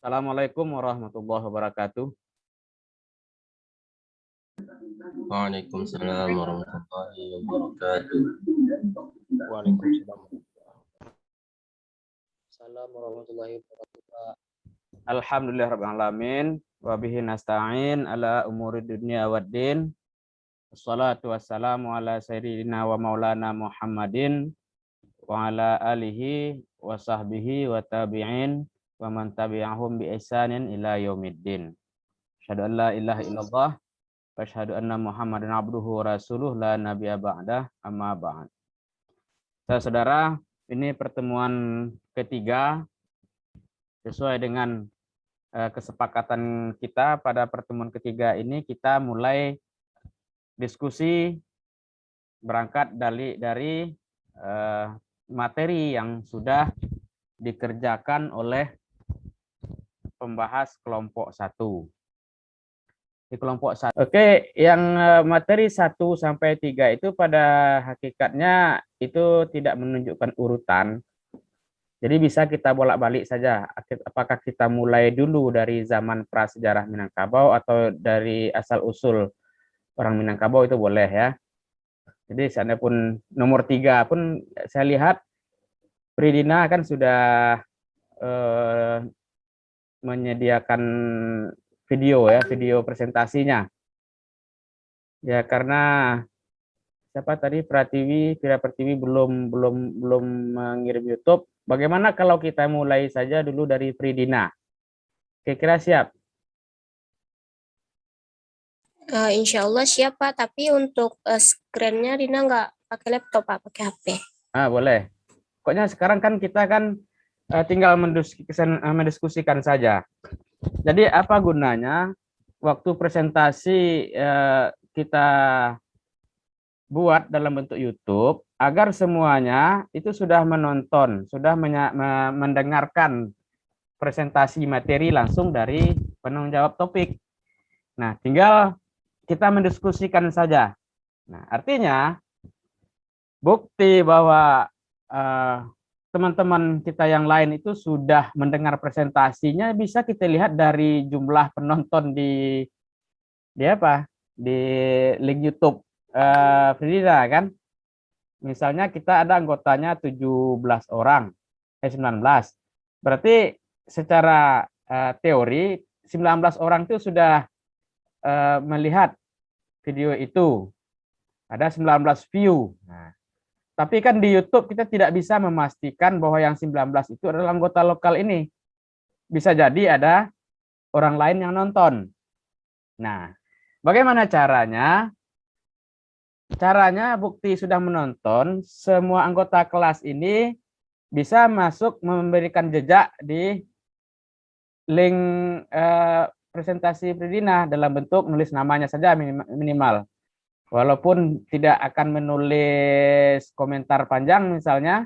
Assalamualaikum warahmatullahi wabarakatuh. Waalaikumsalam warahmatullahi wabarakatuh. Waalaikumsalam warahmatullahi wabarakatuh. Alhamdulillahirabbil alamin wa bihi nasta'in ala umuri dunya waddin. Wassalatu wassalamu ala sayyidina wa maulana Muhammadin wa ala alihi wa sahbihi wa tabi'in wa man tabi'ahum bi ihsanin ila yaumiddin. Asyhadu an la ilaha illallah wa asyhadu anna Muhammadan abduhu wa rasuluh la nabiyya ba'dah, amma ba'd. Saudara, ini pertemuan ketiga sesuai dengan kesepakatan kita. Pada pertemuan ketiga ini kita mulai diskusi berangkat dari materi yang sudah dikerjakan oleh pembahas kelompok 1. Di kelompok 1. Oke, yang materi 1 sampai 3 itu pada hakikatnya itu tidak menunjukkan urutan. Jadi bisa kita bolak-balik saja. Apakah kita mulai dulu dari zaman prasejarah Minangkabau atau dari asal-usul orang Minangkabau itu boleh ya. Jadi seandainya pun nomor 3 pun saya lihat Pridina kan sudah menyediakan video ya, video presentasinya. Ya karena siapa tadi Vira Pertiwi belum mengirim YouTube. Bagaimana kalau kita mulai saja dulu dari Pridina? Kira-kira siap? Insya Allah siap Pak, tapi untuk screen-nya Rina nggak pakai laptop Pak, pakai HP. Boleh. Pokoknya sekarang kan kita kan tinggal mendiskusikan saja. Jadi apa gunanya waktu presentasi kita buat dalam bentuk YouTube agar semuanya itu sudah menonton, sudah mendengarkan presentasi materi langsung dari penanggung jawab topik. Nah, tinggal kita mendiskusikan saja. Nah, artinya bukti bahwa teman-teman kita yang lain itu sudah mendengar presentasinya bisa kita lihat dari jumlah penonton di link YouTube Frida kan. Misalnya kita ada anggotanya 19 orang, 19. Berarti secara teori 19 orang itu sudah melihat video itu. Ada 19 view. Nah, tapi kan di YouTube kita tidak bisa memastikan bahwa yang 19 itu adalah anggota lokal ini. Bisa jadi ada orang lain yang nonton. Nah, bagaimana caranya? Caranya bukti sudah menonton, semua anggota kelas ini bisa masuk memberikan jejak di link presentasi Pridina dalam bentuk nulis namanya saja minimal. Walaupun tidak akan menulis komentar panjang misalnya,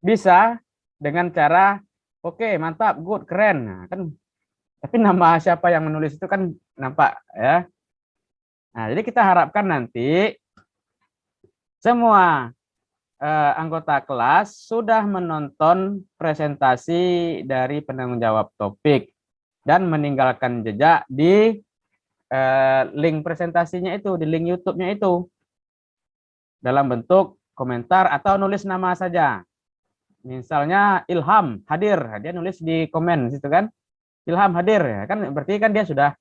bisa dengan cara oke, mantap, good, keren. Nah, kan tapi nama siapa yang menulis itu kan nampak ya. Nah, jadi kita harapkan nanti semua anggota kelas sudah menonton presentasi dari penanggung jawab topik dan meninggalkan jejak di link presentasinya itu, di link YouTube-nya itu dalam bentuk komentar atau nulis nama saja. Misalnya Ilham hadir, dia nulis di komen situ kan, Ilham hadir ya kan, berarti kan dia sudah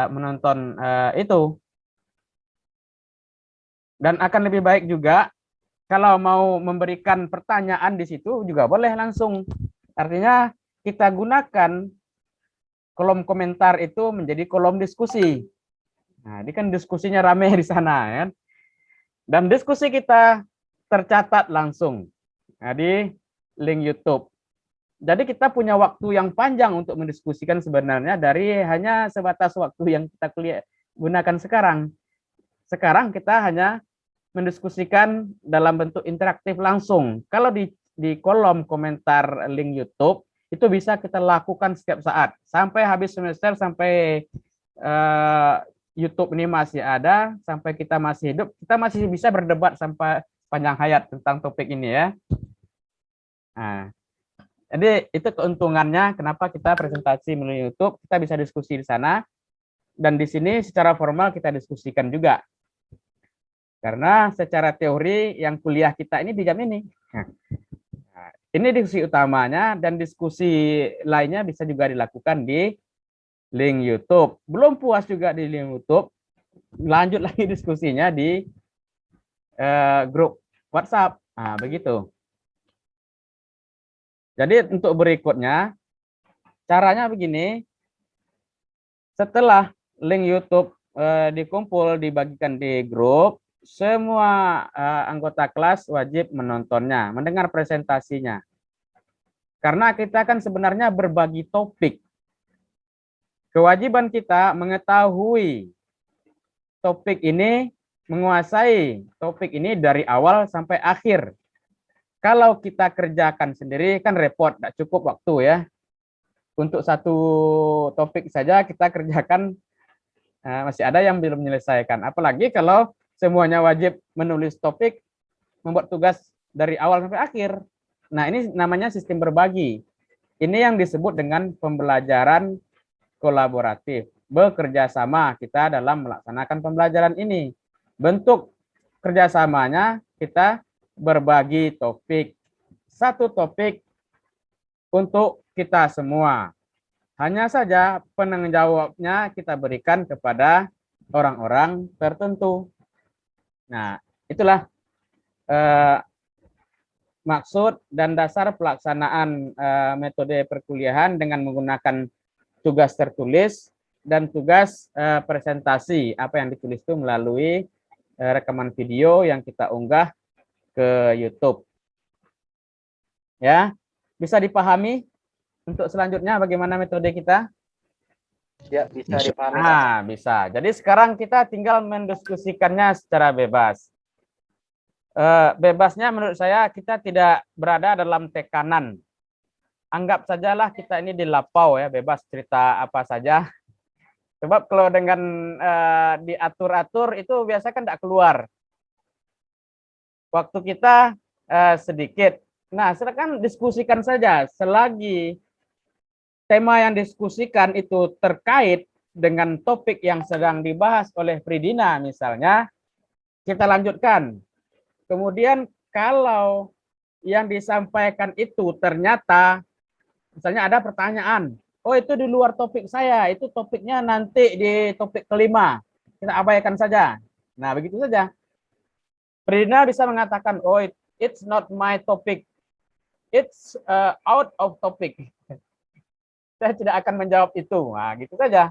menonton itu. Dan akan lebih baik juga kalau mau memberikan pertanyaan di situ juga boleh langsung. Artinya kita gunakan kolom komentar itu menjadi kolom diskusi. Nah, ini kan diskusinya ramai di sana ya. Dan diskusi kita tercatat langsung di link YouTube. Jadi kita punya waktu yang panjang untuk mendiskusikan sebenarnya dari hanya sebatas waktu yang kita gunakan sekarang. Sekarang kita hanya mendiskusikan dalam bentuk interaktif langsung. Kalau di kolom komentar link YouTube itu bisa kita lakukan setiap saat sampai habis semester, sampai YouTube ini masih ada, sampai kita masih hidup, kita masih bisa berdebat sampai panjang hayat tentang topik ini ya. Nah, Jadi itu keuntungannya kenapa kita presentasi melalui YouTube, kita bisa diskusi di sana, dan di sini secara formal kita diskusikan juga. Karena secara teori yang kuliah kita ini di jam ini. Nah, ini diskusi utamanya, dan diskusi lainnya bisa juga dilakukan di link YouTube. Belum puas juga di link YouTube, lanjut lagi diskusinya di grup WhatsApp. Nah, begitu. Jadi untuk berikutnya, caranya begini, setelah link YouTube dikumpul, dibagikan di grup, semua anggota kelas wajib menontonnya, mendengar presentasinya. Karena kita kan sebenarnya berbagi topik. Kewajiban kita mengetahui topik ini, menguasai topik ini dari awal sampai akhir. Kalau kita kerjakan sendiri kan repot, tidak cukup waktu ya. Untuk satu topik saja kita kerjakan masih ada yang belum menyelesaikan. Apalagi kalau semuanya wajib menulis topik, membuat tugas dari awal sampai akhir. Nah, ini namanya sistem berbagi. Ini yang disebut dengan pembelajaran kolaboratif. Bekerja sama kita dalam melaksanakan pembelajaran ini. Bentuk kerjasamanya kita berbagi topik. Satu topik untuk kita semua. Hanya saja penanggung jawabnya kita berikan kepada orang-orang tertentu. Nah, itulah maksud dan dasar pelaksanaan metode perkuliahan dengan menggunakan tugas tertulis dan tugas presentasi. Apa yang ditulis itu melalui rekaman video yang kita unggah ke YouTube. Ya, bisa dipahami untuk selanjutnya bagaimana metode kita? Ya, bisa dipahami. Nah, bisa. Jadi sekarang kita tinggal mendiskusikannya secara bebas. Bebasnya menurut saya kita tidak berada dalam tekanan. Anggap sajalah kita ini di lapau ya, bebas cerita apa saja. Sebab kalau dengan diatur-atur itu biasa kan tidak keluar. Waktu kita sedikit. Nah, silakan diskusikan saja. Selagi tema yang diskusikan itu terkait dengan topik yang sedang dibahas oleh Fridina misalnya, kita lanjutkan. Kemudian kalau yang disampaikan itu ternyata, misalnya ada pertanyaan, oh itu di luar topik saya, itu topiknya nanti di topik kelima, kita abaikan saja. Nah, begitu saja. Fridina bisa mengatakan, oh it's not my topic, it's out of topic. Saya tidak akan menjawab itu. Nah, gitu saja.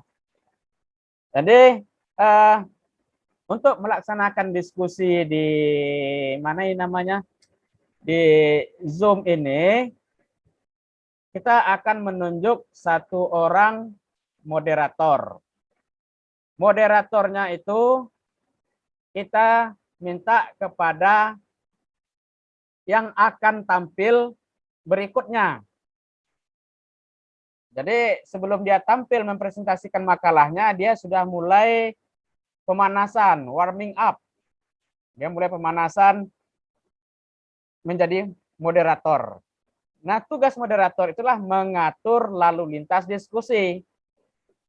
Jadi untuk melaksanakan diskusi di mana ini namanya, di Zoom ini, kita akan menunjuk satu orang moderator. Moderatornya itu kita minta kepada yang akan tampil berikutnya. Jadi sebelum dia tampil mempresentasikan makalahnya, dia sudah mulai pemanasan, warming up. Dia mulai pemanasan menjadi moderator. Nah, tugas moderator itulah mengatur lalu lintas diskusi.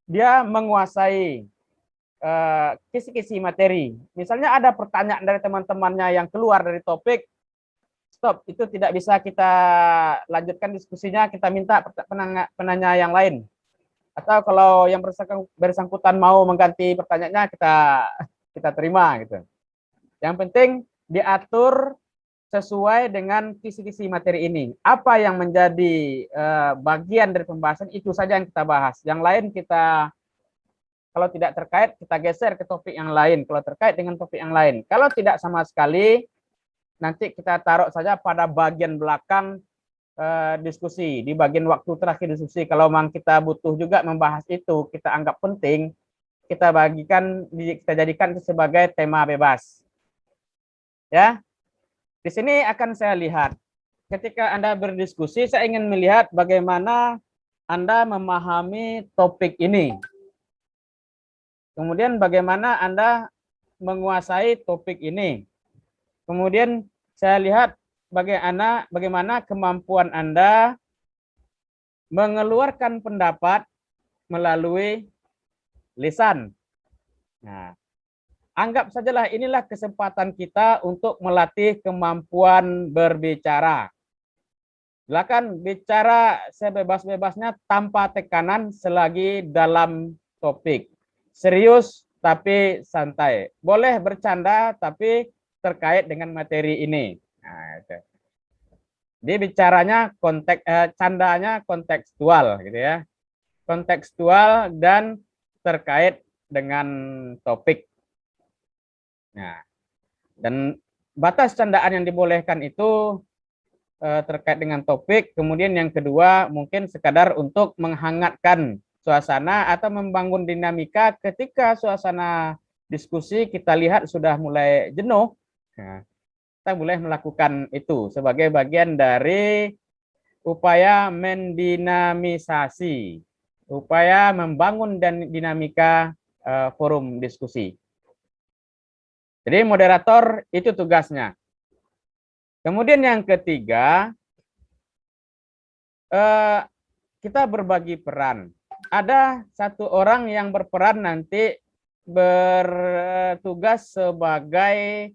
Dia menguasai kisi-kisi materi. Misalnya ada pertanyaan dari teman-temannya yang keluar dari topik, stop, itu tidak bisa kita lanjutkan diskusinya, kita minta penanya yang lain. Atau kalau yang bersangkutan mau mengganti pertanyaannya, kita terima gitu. Yang penting diatur sesuai dengan kisi-kisi materi ini. Apa yang menjadi bagian dari pembahasan itu saja yang kita bahas. Yang lain kita, kalau tidak terkait, kita geser ke topik yang lain. Kalau terkait dengan topik yang lain. Kalau tidak sama sekali, nanti kita taruh saja pada bagian belakang diskusi, di bagian waktu terakhir diskusi. Kalau memang kita butuh juga membahas itu, kita anggap penting, kita jadikan itu sebagai tema bebas. Ya, di sini akan saya lihat. Ketika Anda berdiskusi, saya ingin melihat bagaimana Anda memahami topik ini. Kemudian bagaimana Anda menguasai topik ini. Kemudian saya lihat bagaimana kemampuan Anda mengeluarkan pendapat melalui lisan. Nah, anggap sajalah inilah kesempatan kita untuk melatih kemampuan berbicara. Silakan bicara sebebas-bebasnya tanpa tekanan selagi dalam topik. Serius tapi santai. Boleh bercanda tapi terkait dengan materi ini. Nah, itu. Dia bicaranya candanya kontekstual gitu ya. Kontekstual dan terkait dengan topik. Nah, dan batas candaan yang dibolehkan itu terkait dengan topik. Kemudian yang kedua mungkin sekadar untuk menghangatkan suasana atau membangun dinamika ketika suasana diskusi kita lihat sudah mulai jenuh. Nah, kita boleh melakukan itu sebagai bagian dari upaya mendinamisasi, upaya membangun dan dinamika forum diskusi. Jadi moderator itu tugasnya. Kemudian yang ketiga, kita berbagi peran. Ada satu orang yang berperan nanti bertugas sebagai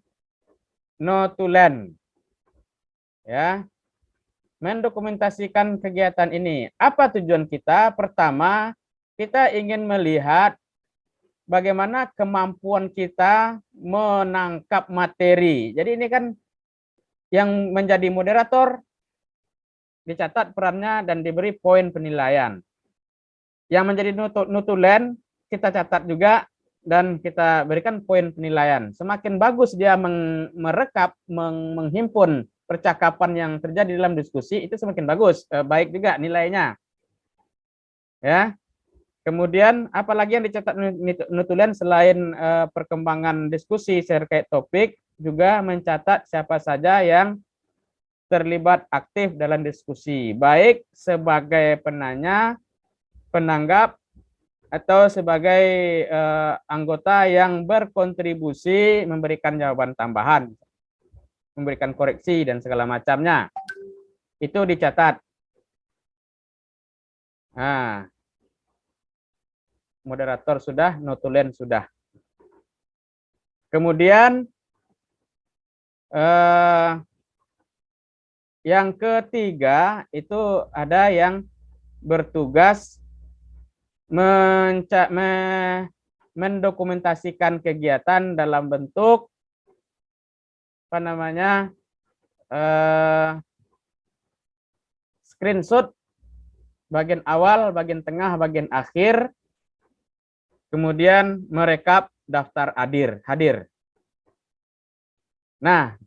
notulen, ya, mendokumentasikan kegiatan ini. Apa tujuan kita? Pertama, kita ingin melihat bagaimana kemampuan kita menangkap materi. Jadi ini kan yang menjadi moderator dicatat perannya dan diberi poin penilaian. Yang menjadi notulen kita catat juga dan kita berikan poin penilaian. Semakin bagus dia merekap, menghimpun percakapan yang terjadi dalam diskusi, itu semakin bagus, baik juga nilainya. Ya. Kemudian apalagi yang dicatat notulen selain perkembangan diskusi terkait topik, juga mencatat siapa saja yang terlibat aktif dalam diskusi, baik sebagai penanya, penanggap, atau sebagai anggota yang berkontribusi memberikan jawaban tambahan, memberikan koreksi dan segala macamnya. Itu dicatat. Nah, moderator sudah, notulen sudah. Kemudian yang ketiga itu ada yang bertugas mendokumentasikan kegiatan dalam bentuk apa namanya screenshot bagian awal, bagian tengah, bagian akhir, kemudian merekap daftar hadir. Nah,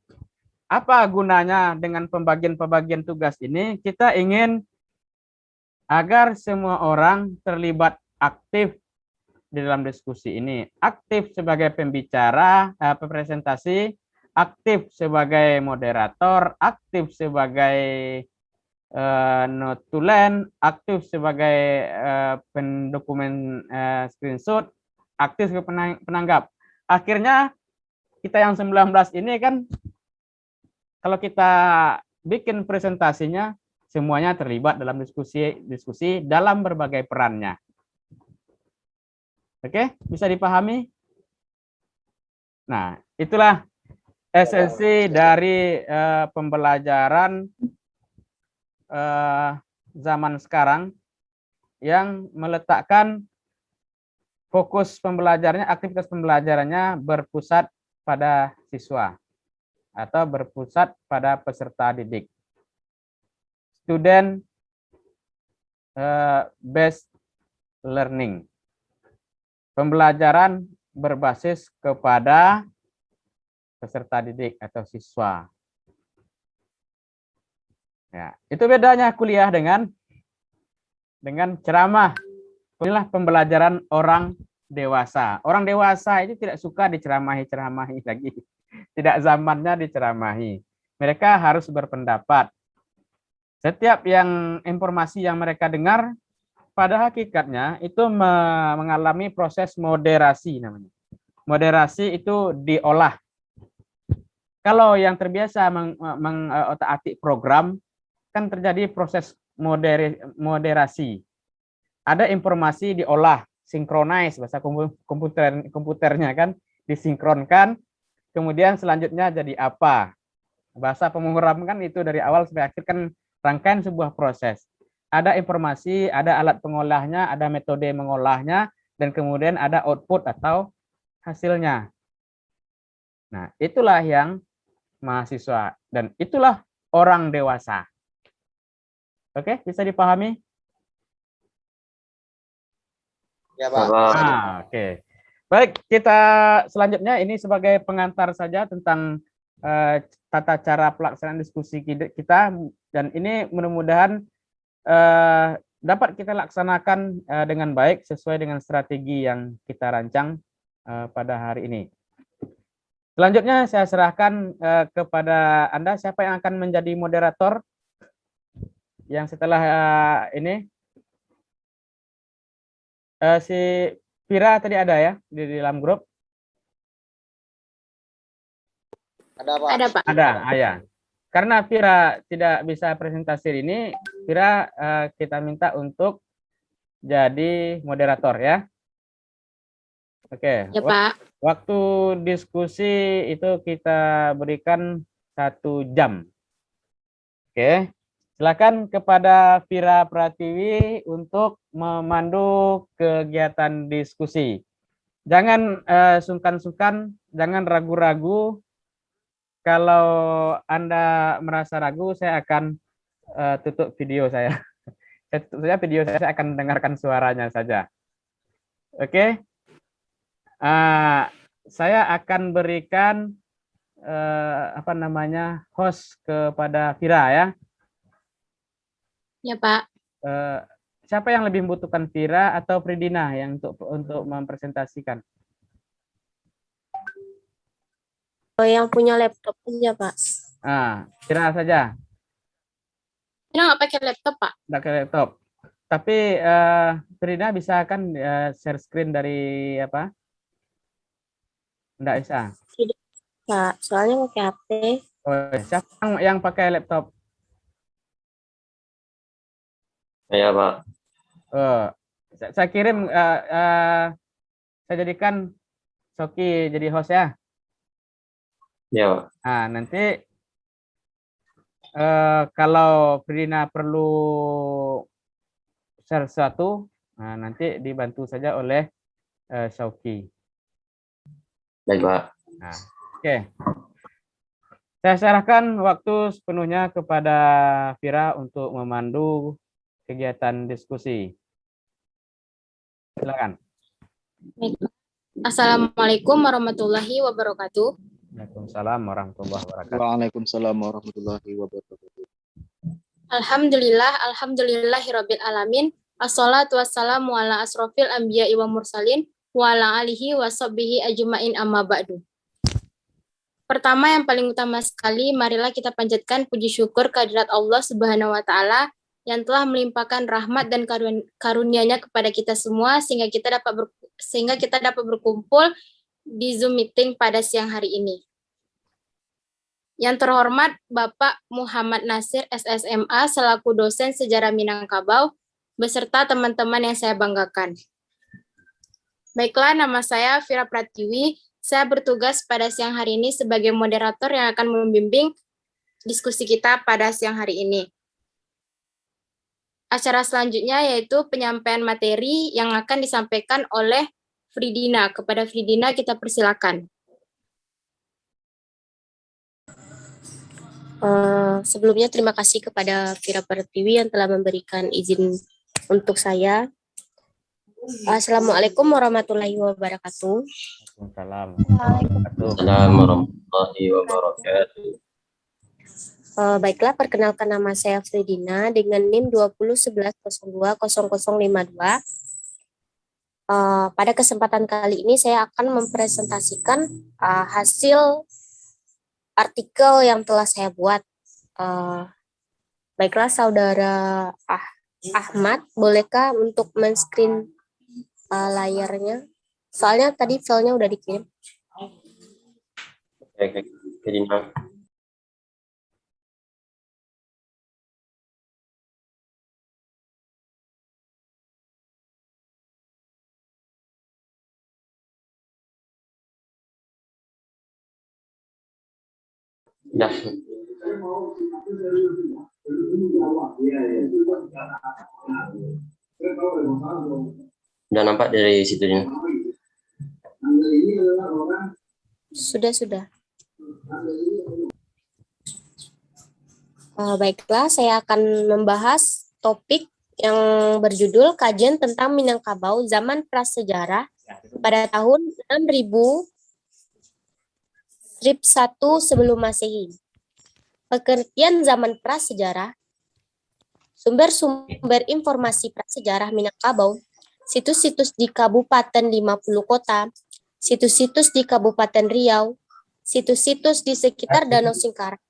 apa gunanya dengan pembagian tugas ini? Kita ingin agar semua orang terlibat aktif di dalam diskusi ini. Aktif sebagai pembicara, presentasi, aktif sebagai moderator, aktif sebagai notulen, aktif sebagai pendokumen screenshot, aktif sebagai penanggap. Akhirnya kita yang 19 ini kan kalau kita bikin presentasinya semuanya terlibat dalam diskusi dalam berbagai perannya. Oke, bisa dipahami? Nah, itulah esensi dari pembelajaran zaman sekarang yang meletakkan fokus pembelajarannya, aktivitas pembelajarannya berpusat pada siswa atau berpusat pada peserta didik. Student based learning. Pembelajaran berbasis kepada peserta didik atau siswa. Ya, itu bedanya kuliah dengan ceramah. Inilah pembelajaran orang dewasa. Orang dewasa itu tidak suka diceramahi lagi. Tidak zamannya diceramahi. Mereka harus berpendapat. Setiap informasi yang mereka dengar, pada hakikatnya itu mengalami proses moderasi namanya. Moderasi itu diolah. Kalau yang terbiasa mengotak-atik program, kan terjadi proses moderasi. Ada informasi diolah, sinkronize bahasa komputernya kan, disinkronkan. Kemudian selanjutnya jadi apa? Bahasa pemrogram kan itu dari awal sampai akhir kan rangkaian sebuah proses. Ada informasi, ada alat pengolahnya, ada metode mengolahnya, dan kemudian ada output atau hasilnya. Nah, itulah yang mahasiswa dan itulah orang dewasa. Oke, bisa dipahami? Ya, Pak. Oke. Baik, kita selanjutnya ini sebagai pengantar saja tentang tata cara pelaksanaan diskusi kita, dan ini mudah-mudahan dapat kita laksanakan dengan baik sesuai dengan strategi yang kita rancang pada hari ini. Selanjutnya saya serahkan kepada Anda, siapa yang akan menjadi moderator yang setelah ini. Si Vira tadi ada ya di dalam grup? Ada, Pak. Ada, Pak. Ada, ya. Karena Vira tidak bisa presentasi ini, Vira kita minta untuk jadi moderator ya. Oke. Ya, Pak. Waktu diskusi itu kita berikan 1 jam. Oke. Silakan kepada Vira Pratiwi untuk memandu kegiatan diskusi. Jangan sungkan-sungkan, jangan ragu-ragu. Kalau Anda merasa ragu, saya akan tutup video saya. Saya tutup saja video saya akan mendengarkan suaranya saja. Oke. Saya akan berikan host kepada Vira ya. Ya, Pak. Siapa yang lebih membutuhkan, Vira atau Fridina yang untuk mempresentasikan? Yang punya laptop punya, Pak. Vira saja. Kita nggak pakai laptop, Pak. Nggak pakai laptop. Tapi Fridina bisa kan share screen dari apa? Nggak bisa. Tidak, Pak. Soalnya pakai HP. Oh, siapa yang pakai laptop? Saya, Pak. Saya kirim, saya jadikan Soki jadi host ya. Ya, Pak. Nanti kalau Frina perlu share sesuatu, nanti dibantu saja oleh Soki. Baik, Pak. Oke. Saya serahkan waktu sepenuhnya kepada Vira untuk memandu kegiatan diskusi. Silakan. Baik. Assalamualaikum warahmatullahi wabarakatuh. Waalaikumsalam warahmatullahi wabarakatuh. Waalaikumsalam warahmatullahi wabarakatuh. Alhamdulillahirabbil alamin. Assalatu wassalamu ala asrofil anbiya'i wa mursalin wa ala alihi wa sahbihi ajmain amma ba'du. Pertama, yang paling utama sekali, marilah kita panjatkan puji syukur kehadirat Allah Subhanahu wa taala yang telah melimpahkan rahmat dan karunia-Nya kepada kita semua sehingga kita dapat berkumpul di Zoom meeting pada siang hari ini. Yang terhormat Bapak Muhammad Nasir SSMA selaku dosen sejarah Minangkabau beserta teman-teman yang saya banggakan. Baiklah, nama saya Vira Pratiwi. Saya bertugas pada siang hari ini sebagai moderator yang akan membimbing diskusi kita pada siang hari ini. Acara selanjutnya yaitu penyampaian materi yang akan disampaikan oleh Fridina. Kepada Fridina kita persilakan. Sebelumnya terima kasih kepada Vira Pratiwi yang telah memberikan izin untuk saya. Assalamualaikum warahmatullahi wabarakatuh. Waalaikumsalam warahmatullahi wabarakatuh. Baiklah, perkenalkan nama saya Fridina dengan NIM 2011020052. Pada kesempatan kali ini saya akan mempresentasikan hasil artikel yang telah saya buat. Baiklah, saudara Ahmad, bolehkah untuk men-screen layarnya? Soalnya tadi filenya udah dikirim. Oke, Fridina. Dah. Udah nampak dari situnya. Sudah. Baiklah, saya akan membahas topik yang berjudul kajian tentang Minangkabau zaman prasejarah pada tahun 6000 strip 1 sebelum Masehi. Pengertian zaman prasejarah, sumber-sumber informasi prasejarah Minangkabau, situs-situs di Kabupaten 50 Kota, situs-situs di Kabupaten Riau, situs-situs di sekitar Danau Singkarak,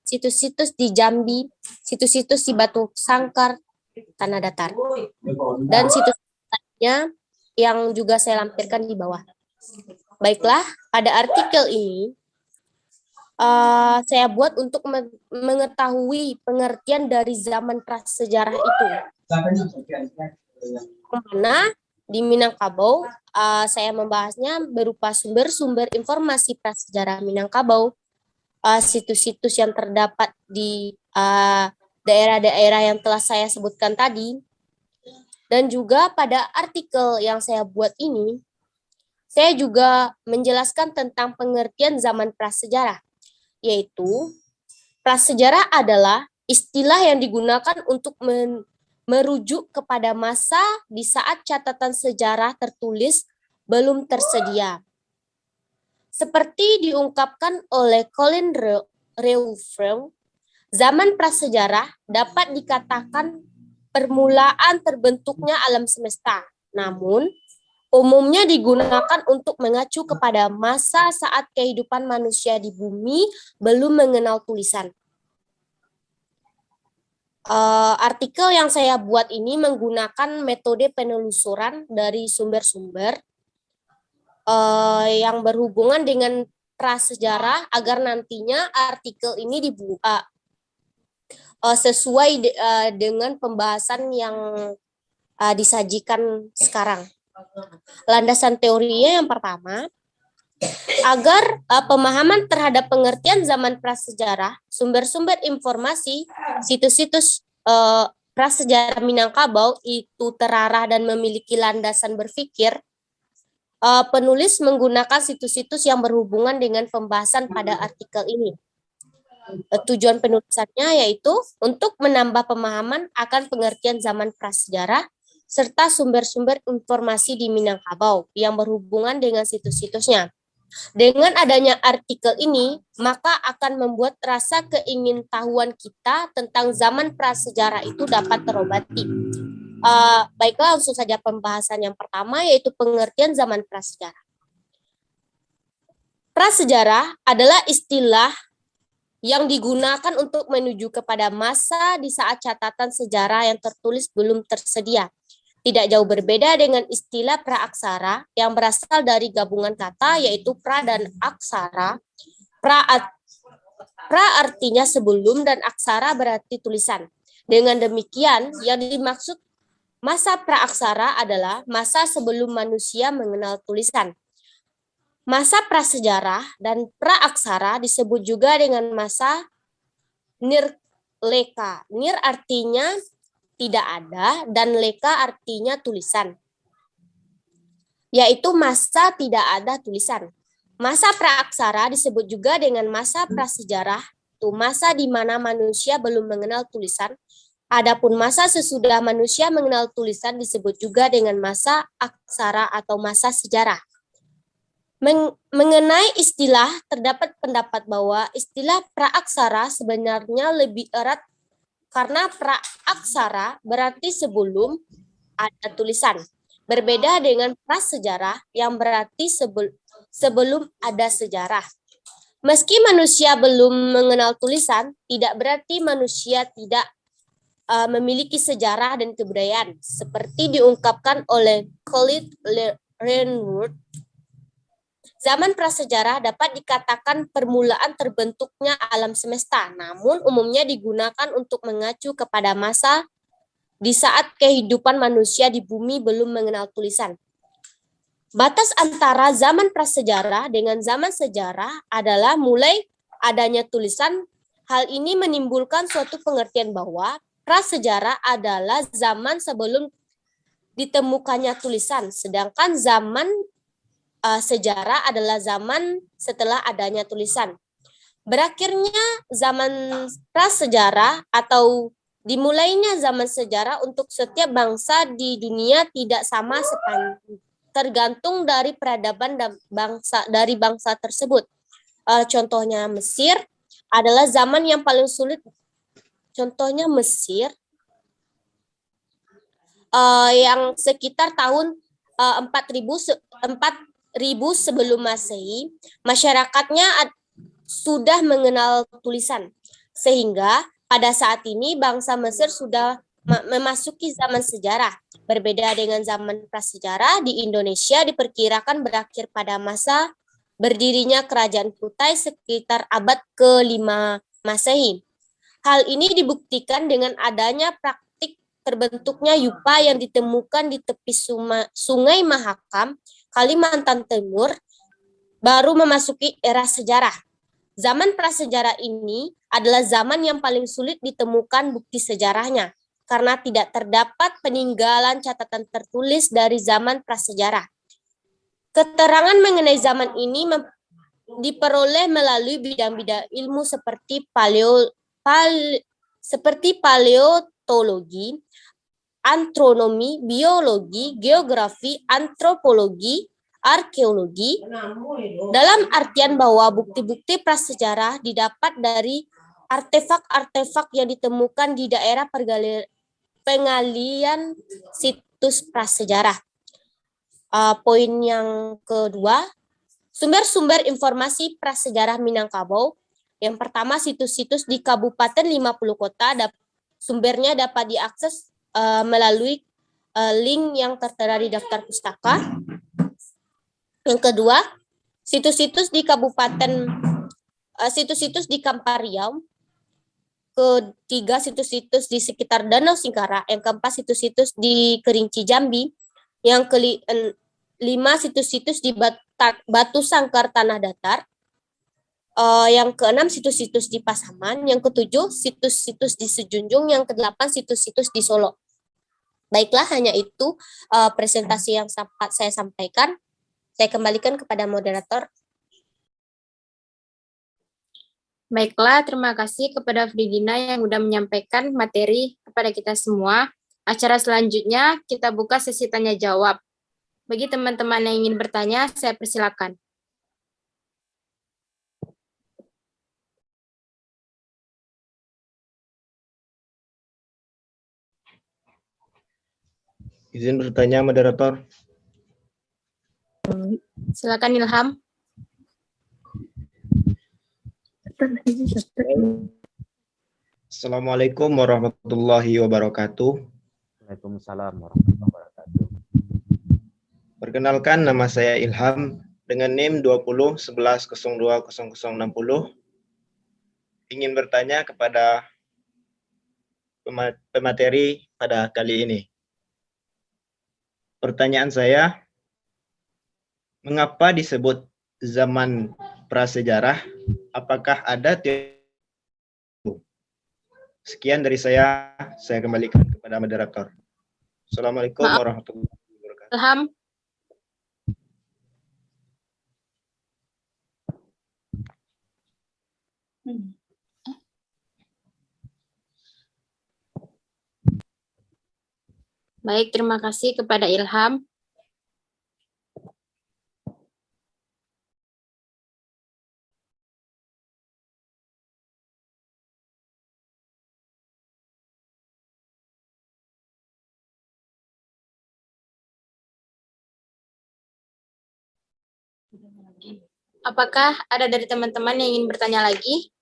situs-situs di Jambi, situs-situs di Batu Sangkar, Tanah Datar, dan situs lainnya yang juga saya lampirkan di bawah. Baiklah, pada artikel ini saya buat untuk mengetahui pengertian dari zaman prasejarah itu. Mana di Minangkabau saya membahasnya berupa sumber-sumber informasi prasejarah Minangkabau, situs-situs yang terdapat di daerah-daerah yang telah saya sebutkan tadi, dan juga pada artikel yang saya buat ini, saya juga menjelaskan tentang pengertian zaman prasejarah, yaitu prasejarah adalah istilah yang digunakan untuk merujuk kepada masa di saat catatan sejarah tertulis belum tersedia. Seperti diungkapkan oleh Colin Reuffel, zaman prasejarah dapat dikatakan permulaan terbentuknya alam semesta, namun umumnya digunakan untuk mengacu kepada masa saat kehidupan manusia di bumi belum mengenal tulisan. Artikel yang saya buat ini menggunakan metode penelusuran dari sumber-sumber yang berhubungan dengan prasejarah agar nantinya artikel ini dibuka sesuai dengan pembahasan yang disajikan sekarang. Landasan teorinya yang pertama, agar pemahaman terhadap pengertian zaman prasejarah, sumber-sumber informasi, situs-situs prasejarah Minangkabau itu terarah dan memiliki landasan berpikir, penulis menggunakan situs-situs yang berhubungan dengan pembahasan pada artikel ini. Tujuan penulisannya yaitu untuk menambah pemahaman akan pengertian zaman prasejarah serta sumber-sumber informasi di Minangkabau yang berhubungan dengan situs-situsnya. Dengan adanya artikel ini, maka akan membuat rasa keingintahuan kita tentang zaman prasejarah itu dapat terobati. Baiklah, langsung saja pembahasan yang pertama, yaitu pengertian zaman prasejarah. Prasejarah adalah istilah yang digunakan untuk menuju kepada masa di saat catatan sejarah yang tertulis belum tersedia. Tidak jauh berbeda dengan istilah praaksara yang berasal dari gabungan kata yaitu pra dan aksara. Pra artinya sebelum dan aksara berarti tulisan. Dengan demikian, yang dimaksud masa praaksara adalah masa sebelum manusia mengenal tulisan. Masa prasejarah dan praaksara disebut juga dengan masa nirleka. Nir artinya tidak ada dan leka artinya tulisan, yaitu masa tidak ada tulisan. Masa praaksara disebut juga dengan masa prasejarah, itu masa di mana manusia belum mengenal tulisan. Adapun masa sesudah manusia mengenal tulisan disebut juga dengan masa aksara atau masa sejarah. Mengenai istilah, terdapat pendapat bahwa istilah praaksara sebenarnya lebih erat karena praaksara berarti sebelum ada tulisan. Berbeda dengan prasejarah yang berarti sebelum ada sejarah. Meski manusia belum mengenal tulisan, tidak berarti manusia tidak memiliki sejarah dan kebudayaan. Seperti diungkapkan oleh Colin Reuffel, zaman prasejarah dapat dikatakan permulaan terbentuknya alam semesta, namun umumnya digunakan untuk mengacu kepada masa di saat kehidupan manusia di bumi belum mengenal tulisan. Batas antara zaman prasejarah dengan zaman sejarah adalah mulai adanya tulisan, hal ini menimbulkan suatu pengertian bahwa prasejarah adalah zaman sebelum ditemukannya tulisan, sedangkan zaman sejarah adalah zaman setelah adanya tulisan. Berakhirnya zaman prasejarah atau dimulainya zaman sejarah untuk setiap bangsa di dunia tidak sama tergantung dari peradaban dari bangsa tersebut. Contohnya Mesir adalah zaman yang paling sulit. Contohnya Mesir yang sekitar tahun 4000 sebelum Masehi, masyarakatnya sudah mengenal tulisan, sehingga pada saat ini bangsa Mesir sudah memasuki zaman sejarah. Berbeda dengan zaman prasejarah, di Indonesia diperkirakan berakhir pada masa berdirinya Kerajaan Kutai sekitar abad ke-5 Masehi. Hal ini dibuktikan dengan adanya praktik terbentuknya yupa yang ditemukan di tepi Sungai Mahakam, Kalimantan Timur, baru memasuki era sejarah. Zaman prasejarah ini adalah zaman yang paling sulit ditemukan bukti sejarahnya, karena tidak terdapat peninggalan catatan tertulis dari zaman prasejarah. Keterangan mengenai zaman ini diperoleh melalui bidang-bidang ilmu seperti paleontologi, astronomi, biologi, geografi, antropologi, arkeologi, dalam artian bahwa bukti-bukti prasejarah didapat dari artefak-artefak yang ditemukan di daerah penggalian situs prasejarah. Poin yang kedua, sumber-sumber informasi prasejarah Minangkabau. Yang pertama, situs-situs di Kabupaten 50 Kota. Sumbernya dapat diakses melalui link yang tertera di daftar pustaka. Yang kedua, situs-situs di situs-situs di Kampar Riau. Ketiga, situs-situs di sekitar Danau Singkara. Yang keempat, situs-situs di Kerinci Jambi. Yang kelima, situs-situs di Batu Sangkar Tanah Datar. Yang keenam, situs-situs di Pasaman. Yang ketujuh, situs-situs di Sejunjung. Yang kedelapan, situs-situs di Solo. Baiklah, hanya itu presentasi yang sempat saya sampaikan. Saya kembalikan kepada moderator. Baiklah, terima kasih kepada Fridina yang sudah menyampaikan materi kepada kita semua. Acara selanjutnya kita buka sesi tanya jawab. Bagi teman-teman yang ingin bertanya, saya persilakan. Izin bertanya, moderator. Silakan Ilham. Assalamualaikum warahmatullahi wabarakatuh. Waalaikumsalam warahmatullahi wabarakatuh. Perkenalkan, nama saya Ilham dengan NIM 2011020060. Ingin bertanya kepada pemateri pada kali ini. Pertanyaan saya, mengapa disebut zaman prasejarah? Apakah ada teori? Sekian dari saya kembalikan kepada moderator. Assalamualaikum warahmatullahi wabarakatuh. Ilham. Baik, terima kasih kepada Ilham. Apakah ada dari teman-teman yang ingin bertanya lagi?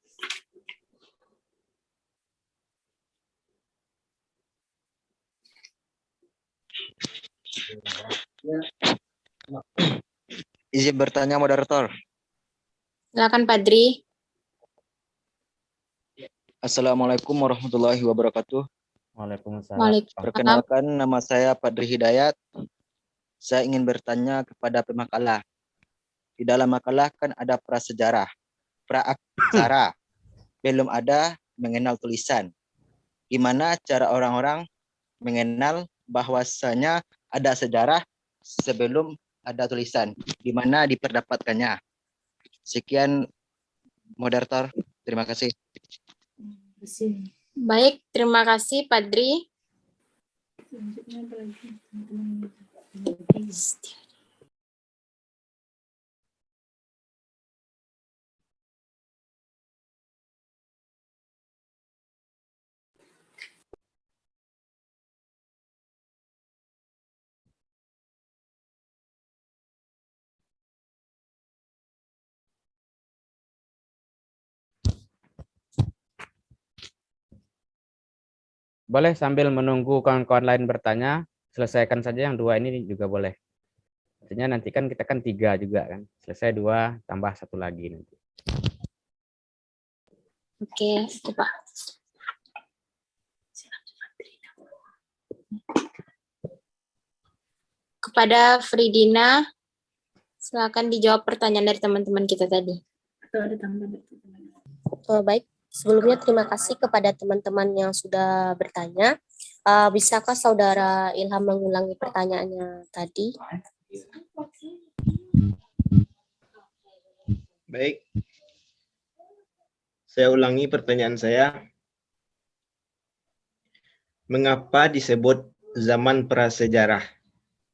Izin bertanya, moderator. Silakan Padri. Assalamualaikum warahmatullahi wabarakatuh. Waalaikumsalam. Waalaikumsalam. Perkenalkan, nama saya Padri Hidayat. Saya ingin bertanya kepada pemakalah. Di dalam makalah kan ada prasejarah. praaksara, belum ada mengenal tulisan. Gimana cara orang-orang mengenal bahwasanya ada sejarah sebelum ada tulisan? Gimana diperdapatkannya? Sekian, moderator. Terima kasih. Baik, terima kasih Padri. Boleh sambil menunggu kawan-kawan lain bertanya, selesaikan saja yang dua ini juga boleh. Artinya nanti kan kita kan 3 juga kan. Selesai 2 tambah 1 lagi nanti. Oke, coba. Kepada Fridina, silakan dijawab pertanyaan dari teman-teman kita tadi. Baik, sebelumnya terima kasih kepada teman-teman yang sudah bertanya. Bisakah Saudara Ilham mengulangi pertanyaannya tadi? Baik. Saya ulangi pertanyaan saya. Mengapa disebut zaman prasejarah?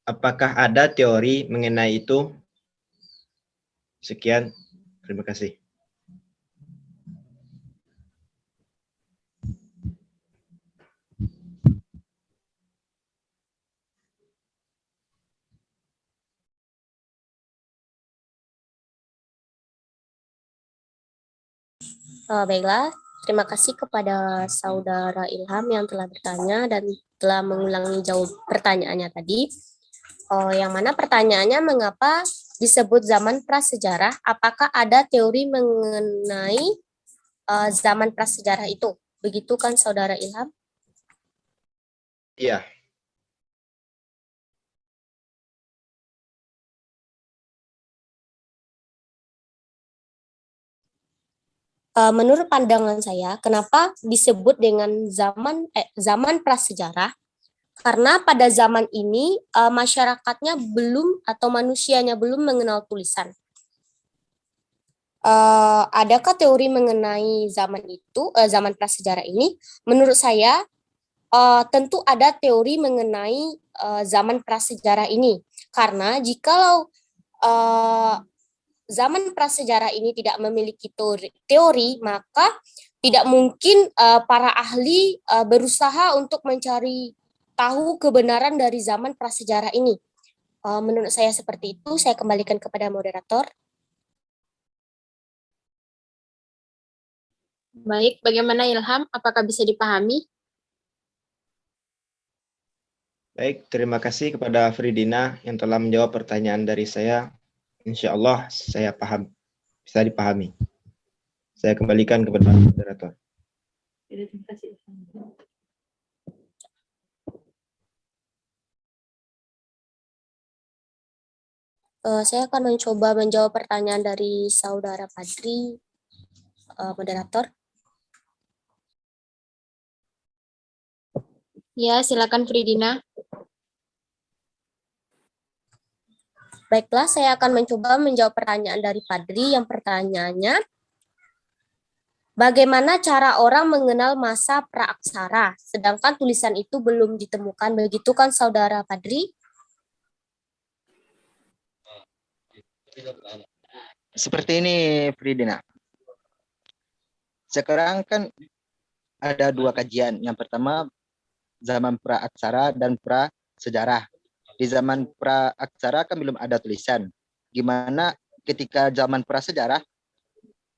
Apakah ada teori mengenai itu? Sekian, terima kasih. Baiklah, terima kasih kepada Saudara Ilham yang telah bertanya dan telah mengulangi jawab pertanyaannya tadi. Yang mana pertanyaannya mengapa disebut zaman prasejarah? Apakah ada teori mengenai zaman prasejarah itu? Begitu kan Saudara Ilham? Iya. Menurut pandangan saya, kenapa disebut dengan zaman prasejarah? Karena pada zaman ini masyarakatnya belum atau manusianya belum mengenal tulisan. Adakah teori mengenai zaman itu, zaman prasejarah ini? Menurut saya, tentu ada teori mengenai zaman prasejarah ini. Karena jikalau zaman prasejarah ini tidak memiliki teori, maka tidak mungkin para ahli berusaha untuk mencari tahu kebenaran dari zaman prasejarah ini. Menurut saya seperti itu. Saya kembalikan kepada moderator. Baik, bagaimana Ilham? Apakah bisa dipahami? Baik, terima kasih kepada Fridina yang telah menjawab pertanyaan dari saya. Insya Allah saya paham, bisa dipahami. Saya kembalikan kepada moderator. Saya akan mencoba menjawab pertanyaan dari Saudara Padri, moderator. Ya, silakan Fridina. Baiklah, saya akan mencoba menjawab pertanyaan dari Padri. Yang pertanyaannya, bagaimana cara orang mengenal masa praaksara, sedangkan tulisan itu belum ditemukan? Begitu kan Saudara Padri? Seperti ini, Fridina. Sekarang kan ada 2 kajian. Yang pertama, zaman praaksara dan prasejarah. Di zaman praaksara kan belum ada tulisan. Gimana ketika zaman prasejarah,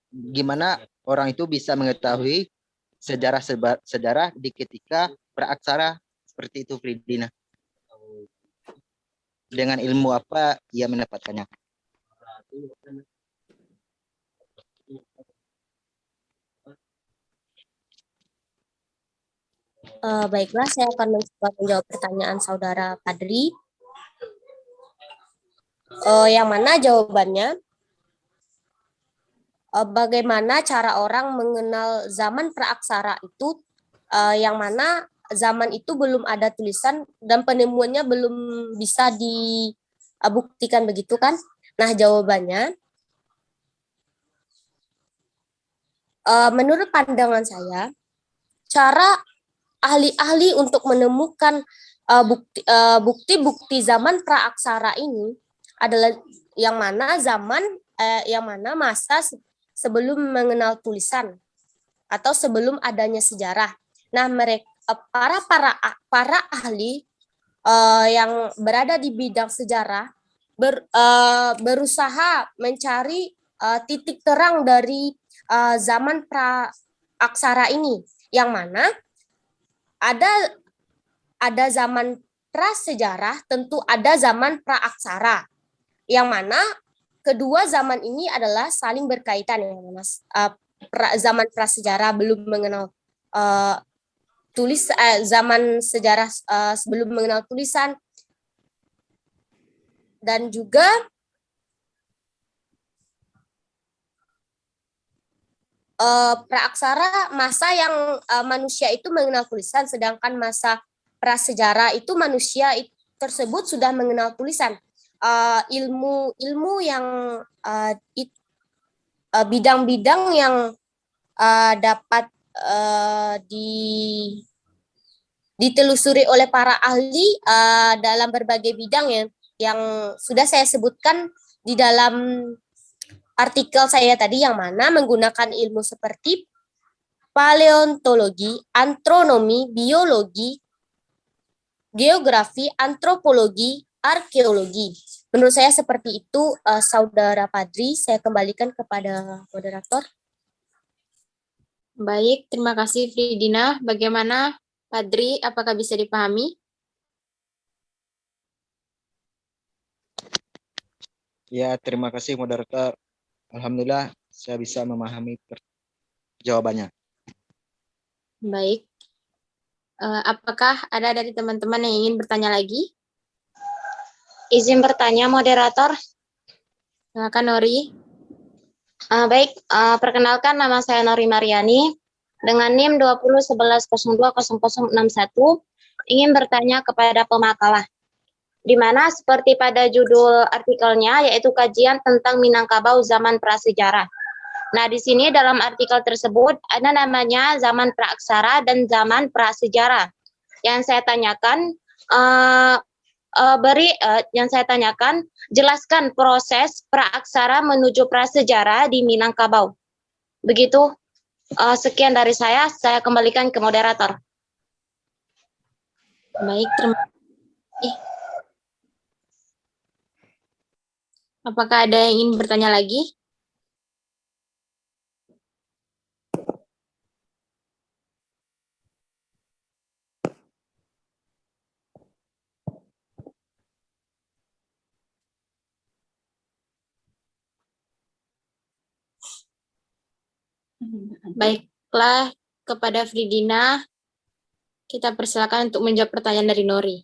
gimana orang itu bisa mengetahui sejarah di ketika praaksara? Seperti itu, Fridina. Dengan ilmu apa ia mendapatkannya? Baiklah, saya akan mencoba menjawab pertanyaan Saudara Padri. Yang mana jawabannya, bagaimana cara orang mengenal zaman praaksara itu, yang mana zaman itu belum ada tulisan dan penemuannya belum bisa dibuktikan, begitu kan? Nah, jawabannya, menurut pandangan saya, cara ahli-ahli untuk menemukan bukti-bukti zaman praaksara ini adalah yang mana masa sebelum mengenal tulisan atau sebelum adanya sejarah. Nah, mereka para ahli yang berada di bidang sejarah berusaha mencari titik terang dari zaman praaksara ini, yang mana ada zaman prasejarah, tentu ada zaman praaksara, yang mana kedua zaman ini adalah saling berkaitan, ya Mas. Zaman prasejarah belum mengenal zaman sejarah sebelum mengenal tulisan, dan juga praaksara masa yang manusia itu mengenal tulisan, sedangkan masa prasejarah itu manusia tersebut sudah mengenal tulisan. Ilmu yang bidang-bidang yang dapat ditelusuri oleh para ahli dalam berbagai bidang yang sudah saya sebutkan di dalam artikel saya tadi, yang mana menggunakan ilmu seperti paleontologi, astronomi, biologi, geografi, antropologi, arkeologi. Menurut saya seperti itu, Saudara Padri. Saya kembalikan kepada moderator. Baik, terima kasih Fridina. Bagaimana Padri, apakah bisa dipahami? Ya, terima kasih moderator. Alhamdulillah saya bisa memahami jawabannya. Baik. Apakah ada dari teman-teman yang ingin bertanya lagi? Izin bertanya, moderator. Silakan Nori. Baik, perkenalkan nama saya Nori Mariani dengan NIM 2011020061, ingin bertanya kepada pemakalah, di mana seperti pada judul artikelnya, yaitu kajian tentang Minangkabau zaman prasejarah. Nah, di sini dalam artikel tersebut ada namanya zaman praaksara dan zaman prasejarah. Yang saya tanyakan, jelaskan proses praaksara menuju prasejarah di Minangkabau. Begitu, sekian dari saya kembalikan ke moderator. Baik, terima kasih. Apakah ada yang ingin bertanya lagi? Baiklah, kepada Fridina, kita persilakan untuk menjawab pertanyaan dari Nori.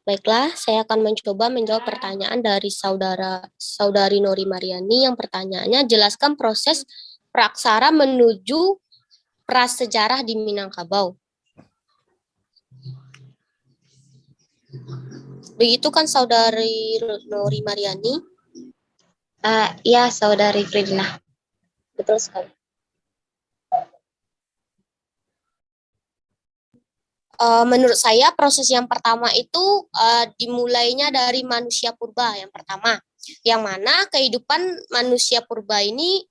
Baiklah, saya akan mencoba menjawab pertanyaan dari saudari Nori Mariani. Yang pertanyaannya, jelaskan proses praaksara menuju prasejarah di Minangkabau. Begitu kan saudari Nori Mariani? Ya, saudari Fridina. Betul sekali. Menurut saya proses yang pertama itu dimulainya dari manusia purba yang pertama, yang mana kehidupan manusia purba ini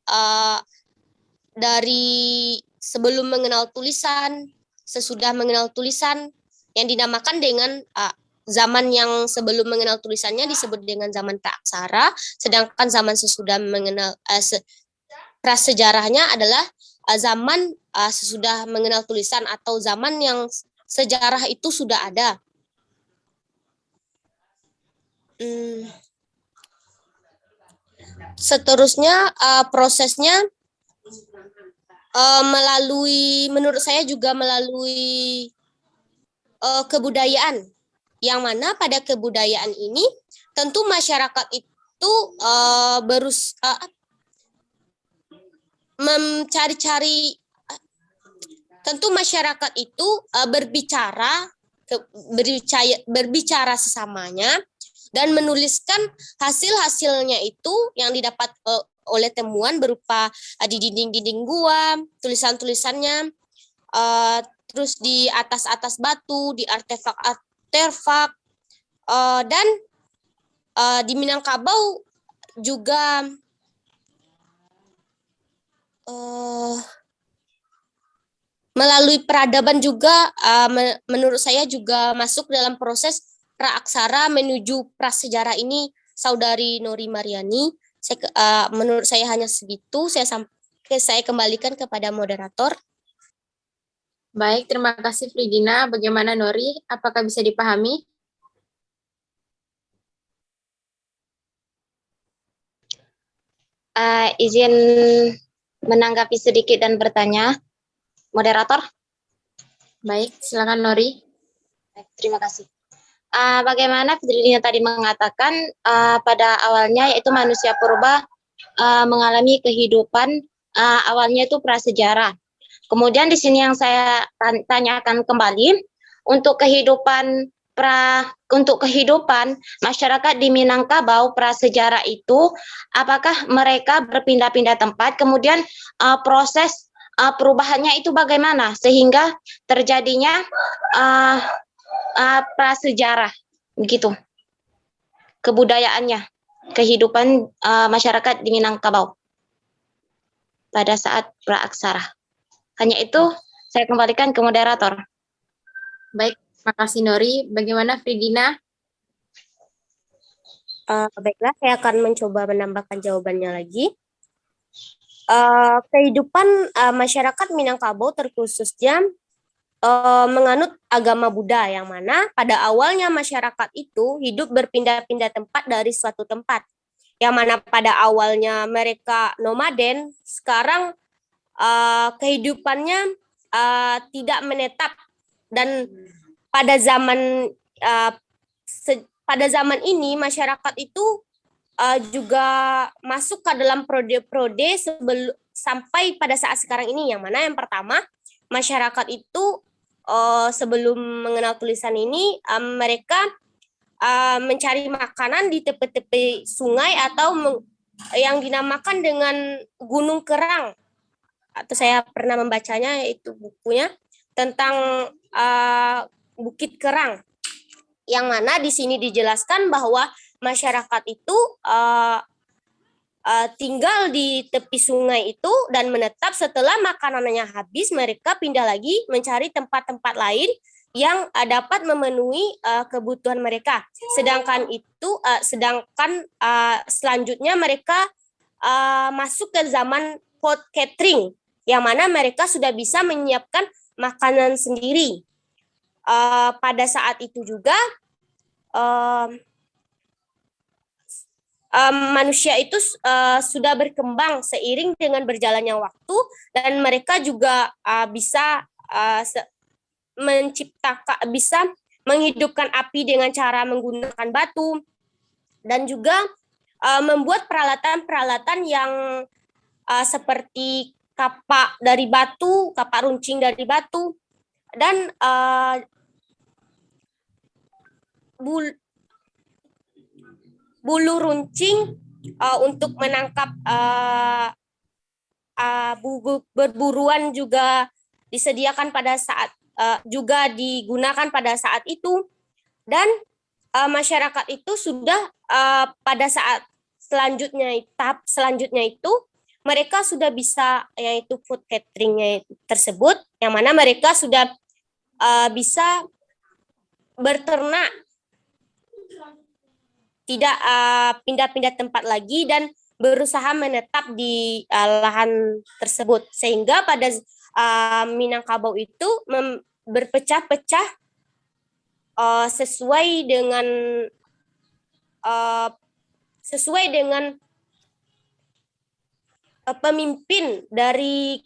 dari sebelum mengenal tulisan, sesudah mengenal tulisan, yang dinamakan dengan zaman yang sebelum mengenal tulisannya disebut dengan zaman praaksara, sedangkan zaman sesudah mengenal prasejarahnya adalah zaman sesudah mengenal tulisan atau zaman yang sejarah itu sudah ada. Seterusnya prosesnya menurut saya juga melalui kebudayaan, yang mana pada kebudayaan ini tentu masyarakat itu mencari-cari, tentu masyarakat itu berbicara sesamanya dan menuliskan hasil-hasilnya itu yang didapat oleh temuan berupa di dinding-dinding gua, tulisan-tulisannya, terus di atas-atas batu, di artefak-artefak, dan di Minangkabau juga melalui peradaban juga menurut saya juga masuk dalam proses praaksara menuju prasejarah ini, Saudari Nori Mariani. Menurut saya hanya segitu. Saya kembalikan kepada moderator. Baik, terima kasih Fridina. Bagaimana Nori? Apakah bisa dipahami? Izin menanggapi sedikit dan bertanya, moderator. Baik, silakan Nori. Baik, terima kasih. Bagaimana Fridina tadi mengatakan pada awalnya yaitu manusia purba mengalami kehidupan awalnya itu prasejarah. Kemudian di sini yang saya tanyakan kembali untuk kehidupan masyarakat di Minangkabau prasejarah itu, apakah mereka berpindah-pindah tempat, kemudian proses perubahannya itu bagaimana sehingga terjadinya prasejarah begitu, kebudayaannya, kehidupan masyarakat di Minangkabau pada saat praaksara. Hanya itu saya kembalikan ke moderator. Baik, terima kasih Nori. Bagaimana Fridina? Baiklah, saya akan mencoba menambahkan jawabannya lagi. Kehidupan masyarakat Minangkabau terkhususnya menganut agama Buddha, yang mana pada awalnya masyarakat itu hidup berpindah-pindah tempat dari suatu tempat, yang mana pada awalnya mereka nomaden, sekarang kehidupannya tidak menetap, dan pada zaman ini masyarakat itu juga masuk ke dalam prode-prode sampai pada saat sekarang ini, yang mana yang pertama masyarakat itu sebelum mengenal tulisan ini mereka mencari makanan di tepi-tepi sungai atau yang dinamakan dengan Gunung Kerang, atau saya pernah membacanya, yaitu bukunya tentang Bukit Kerang, yang mana di sini dijelaskan bahwa masyarakat itu tinggal di tepi sungai itu dan menetap. Setelah makanannya habis, mereka pindah lagi mencari tempat-tempat lain yang dapat memenuhi kebutuhan mereka. Sedangkan selanjutnya mereka masuk ke zaman food catering, yang mana mereka sudah bisa menyiapkan makanan sendiri. Pada saat itu juga manusia itu sudah berkembang seiring dengan berjalannya waktu, dan mereka juga bisa bisa menghidupkan api dengan cara menggunakan batu, dan juga membuat peralatan-peralatan yang seperti kapak dari batu, kapak runcing dari batu, dan bulu runcing untuk menangkap berburuan juga disediakan pada saat juga digunakan pada saat itu. Dan masyarakat itu sudah pada saat tahap selanjutnya itu mereka sudah bisa, yaitu food cateringnya tersebut, yang mana mereka sudah bisa berternak, tidak pindah-pindah tempat lagi dan berusaha menetap di lahan tersebut, sehingga pada Minangkabau itu berpecah-pecah sesuai dengan pemimpin dari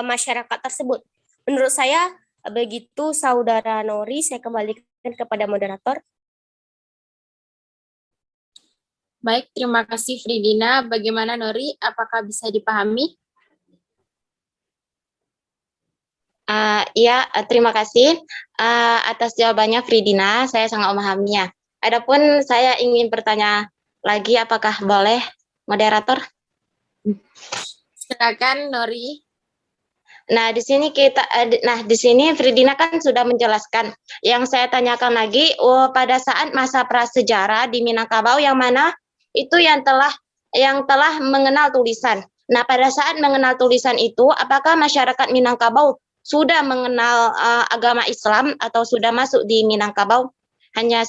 masyarakat tersebut. Menurut saya begitu, Saudara Nori. Saya kembalikan kepada moderator. Baik, terima kasih Fridina. Bagaimana Nori? Apakah bisa dipahami? Ya, terima kasih atas jawabannya Fridina. Saya sangat memahaminya. Adapun saya ingin bertanya lagi, apakah boleh, moderator? Silakan Nori. Nah, di sini Fridina kan sudah menjelaskan. Yang saya tanyakan lagi, pada saat masa prasejarah di Minangkabau yang mana itu yang telah mengenal tulisan. Nah, pada saat mengenal tulisan itu, apakah masyarakat Minangkabau sudah mengenal agama Islam atau sudah masuk di Minangkabau? Hanya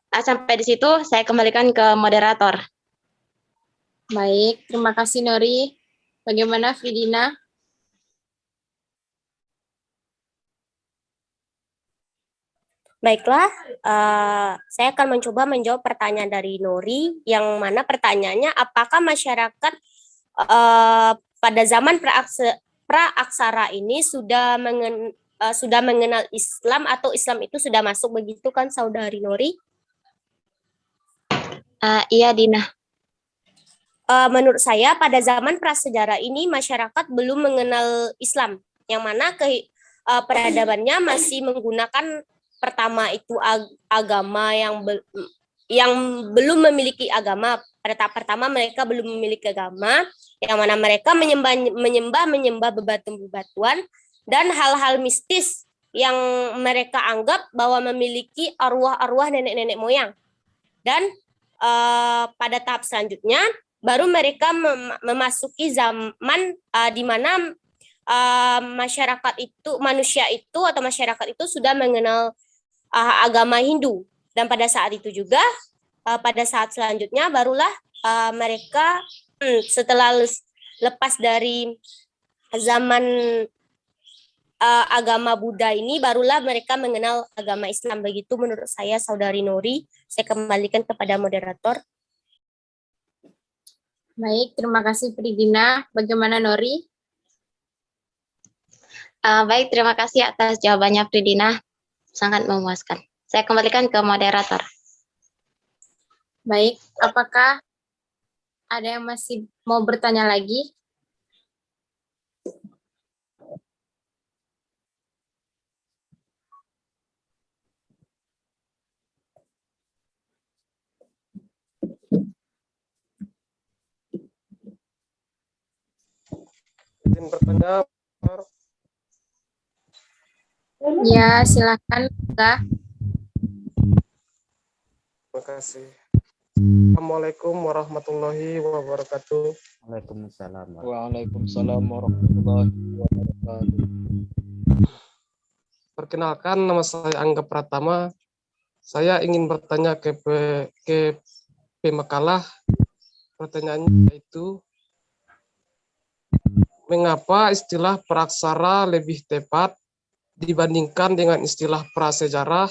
sampai di situ. Saya kembalikan ke moderator. Baik, terima kasih Nori. Bagaimana Fridina? Baiklah, saya akan mencoba menjawab pertanyaan dari Nori, yang mana pertanyaannya apakah masyarakat pada zaman praaksara ini sudah mengenal Islam atau Islam itu sudah masuk, begitu kan Saudari Nori? Iya, Dina. Menurut saya pada zaman prasejarah ini masyarakat belum mengenal Islam, yang mana peradabannya masih menggunakan pertama itu agama yang belum memiliki agama. Pada tahap pertama mereka belum memiliki agama, yang mana mereka menyembah bebatuan-bebatuan dan hal-hal mistis yang mereka anggap bahwa memiliki arwah-arwah nenek-nenek moyang. Dan pada tahap selanjutnya baru mereka memasuki zaman di mana manusia itu sudah mengenal agama Hindu. Dan pada saat itu juga, pada saat selanjutnya barulah mereka setelah lepas dari zaman agama Buddha ini, barulah mereka mengenal agama Islam. Begitu menurut saya, Saudari Nori. Saya kembalikan kepada moderator. Baik, terima kasih Fridina. Bagaimana Nori? Baik, terima kasih atas jawabannya Fridina. Sangat memuaskan. Saya kembalikan ke moderator. Baik, apakah ada yang masih mau bertanya lagi? Izin bertanya, Pak. Ya, silakan. Kak. Terima kasih. Assalamualaikum warahmatullahi wabarakatuh. Waalaikumsalam. Waalaikumsalam warahmatullahi wabarakatuh. Perkenalkan, nama saya Angga Pratama. Saya ingin bertanya ke Pemakalah. Pertanyaannya yaitu, mengapa istilah praaksara lebih tepat dibandingkan dengan istilah prasejarah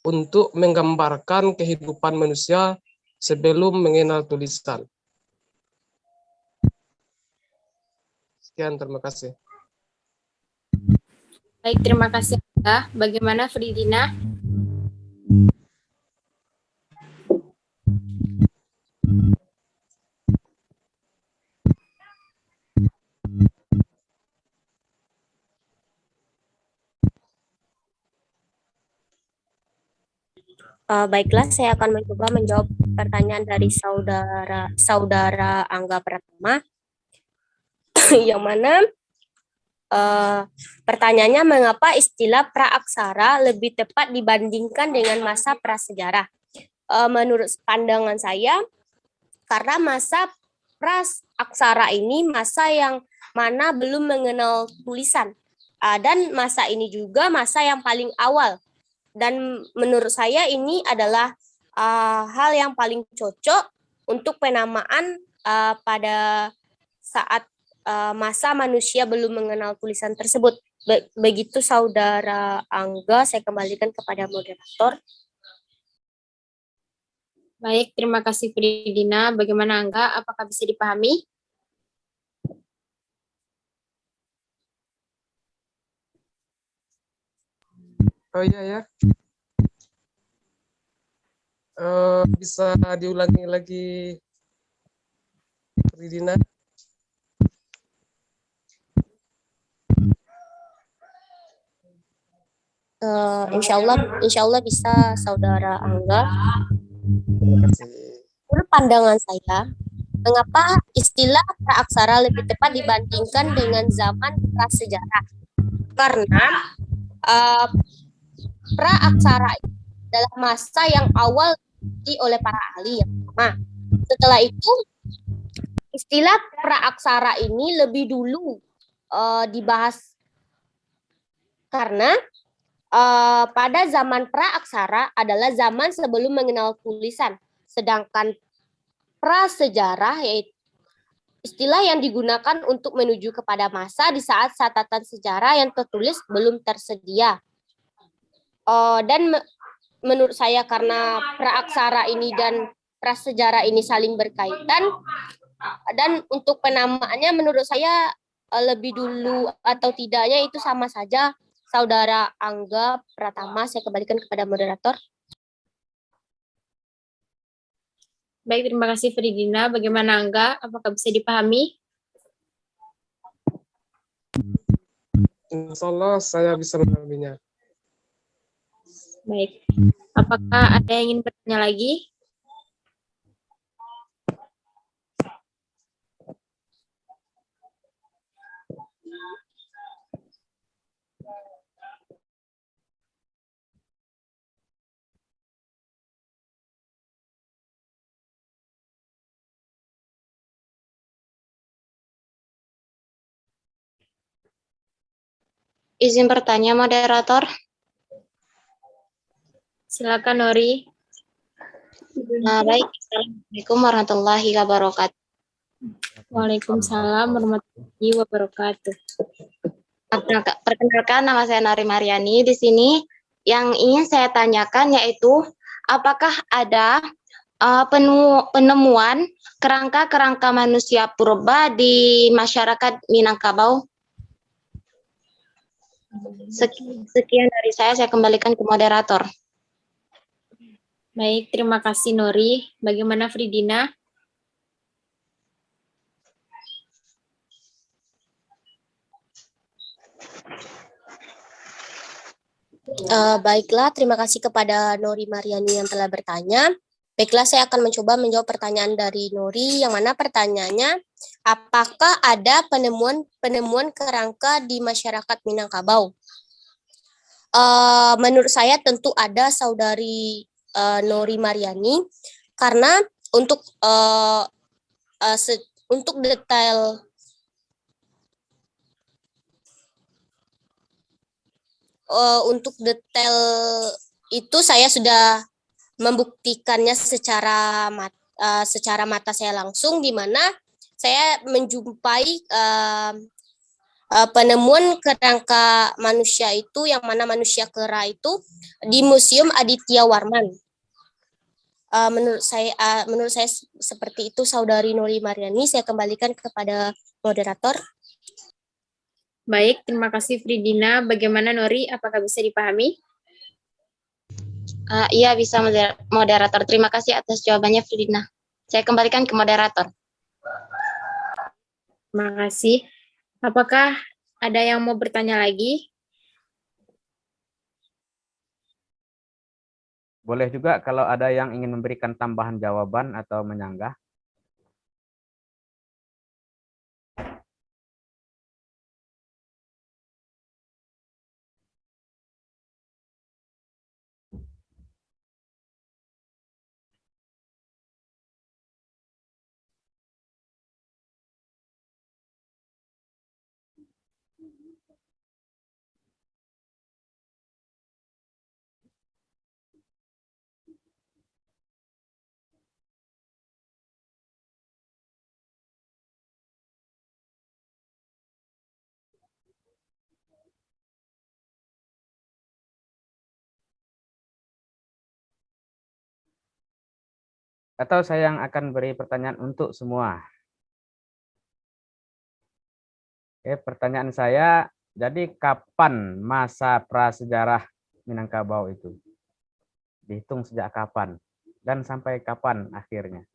untuk menggambarkan kehidupan manusia sebelum mengenal tulisan? Sekian, terima kasih. Baik, terima kasih. Bagaimana Fridina? Baiklah, saya akan mencoba menjawab pertanyaan dari saudara Angga Pratama, yang mana pertanyaannya mengapa istilah praaksara lebih tepat dibandingkan dengan masa prasejarah. Menurut pandangan saya, karena masa praaksara ini masa yang mana belum mengenal tulisan, dan masa ini juga masa yang paling awal dan menurut saya ini adalah hal yang paling cocok untuk penamaan pada saat masa manusia belum mengenal tulisan tersebut. Begitu Saudara Angga, saya kembalikan kepada moderator. Baik, terima kasih Fridina. Bagaimana Angga? Apakah bisa dipahami? Oh iya ya. Bisa diulangi lagi, Fridina? Insya Allah bisa Saudara Angga. Terima kasih. Menurut pandangan saya, mengapa istilah praaksara lebih tepat dibandingkan dengan zaman prasejarah? Karena praaksara adalah masa yang awal oleh para ahli yang pertama. Setelah itu, istilah praaksara ini lebih dulu dibahas karena pada zaman praaksara adalah zaman sebelum mengenal tulisan, sedangkan prasejarah yaitu istilah yang digunakan untuk menuju kepada masa di saat catatan sejarah yang tertulis belum tersedia. Dan menurut saya karena praaksara ini dan prasejarah ini saling berkaitan, dan untuk penamaannya menurut saya lebih dulu atau tidaknya itu sama saja. Saudara Angga Pratama, saya kembalikan kepada moderator. Baik, terima kasih Fridina. Bagaimana Angga? Apakah bisa dipahami? Insya Allah saya bisa memahaminya. Baik. Apakah ada yang ingin bertanya lagi? Izin bertanya, moderator. Silakan Nori. Baik, Assalamualaikum warahmatullahi wabarakatuh. Waalaikumsalam warahmatullahi wabarakatuh. Perkenalkan, nama saya Nori Mariani. Di sini yang ingin saya tanyakan yaitu apakah ada penemuan kerangka-kerangka manusia purba di masyarakat Minangkabau? Sekian dari saya kembalikan ke moderator. Baik, terima kasih Nori. Bagaimana Fridina? Baiklah, terima kasih kepada Nori Mariani yang telah bertanya. Baiklah, saya akan mencoba menjawab pertanyaan dari Nori, yang mana pertanyaannya, apakah ada penemuan kerangka di masyarakat Minangkabau? Menurut saya tentu ada, Saudari Nori Mariani, karena untuk detail itu saya sudah membuktikannya secara mata saya langsung, di mana saya menjumpai penemuan kerangka manusia itu, yang mana manusia kera itu di Museum Aditya Warman. Menurut saya seperti itu, Saudari Nori Mariani. Saya kembalikan kepada moderator. Baik, terima kasih Fridina. Bagaimana Nori? Apakah bisa dipahami? Iya, bisa moderator. Terima kasih atas jawabannya, Fridina. Saya kembalikan ke moderator. Terima kasih. Apakah ada yang mau bertanya lagi? Boleh juga kalau ada yang ingin memberikan tambahan jawaban atau menyanggah. Atau saya yang akan beri pertanyaan untuk semua. Oke, pertanyaan saya, jadi kapan masa prasejarah Minangkabau itu? Dihitung sejak kapan? Dan sampai kapan akhirnya?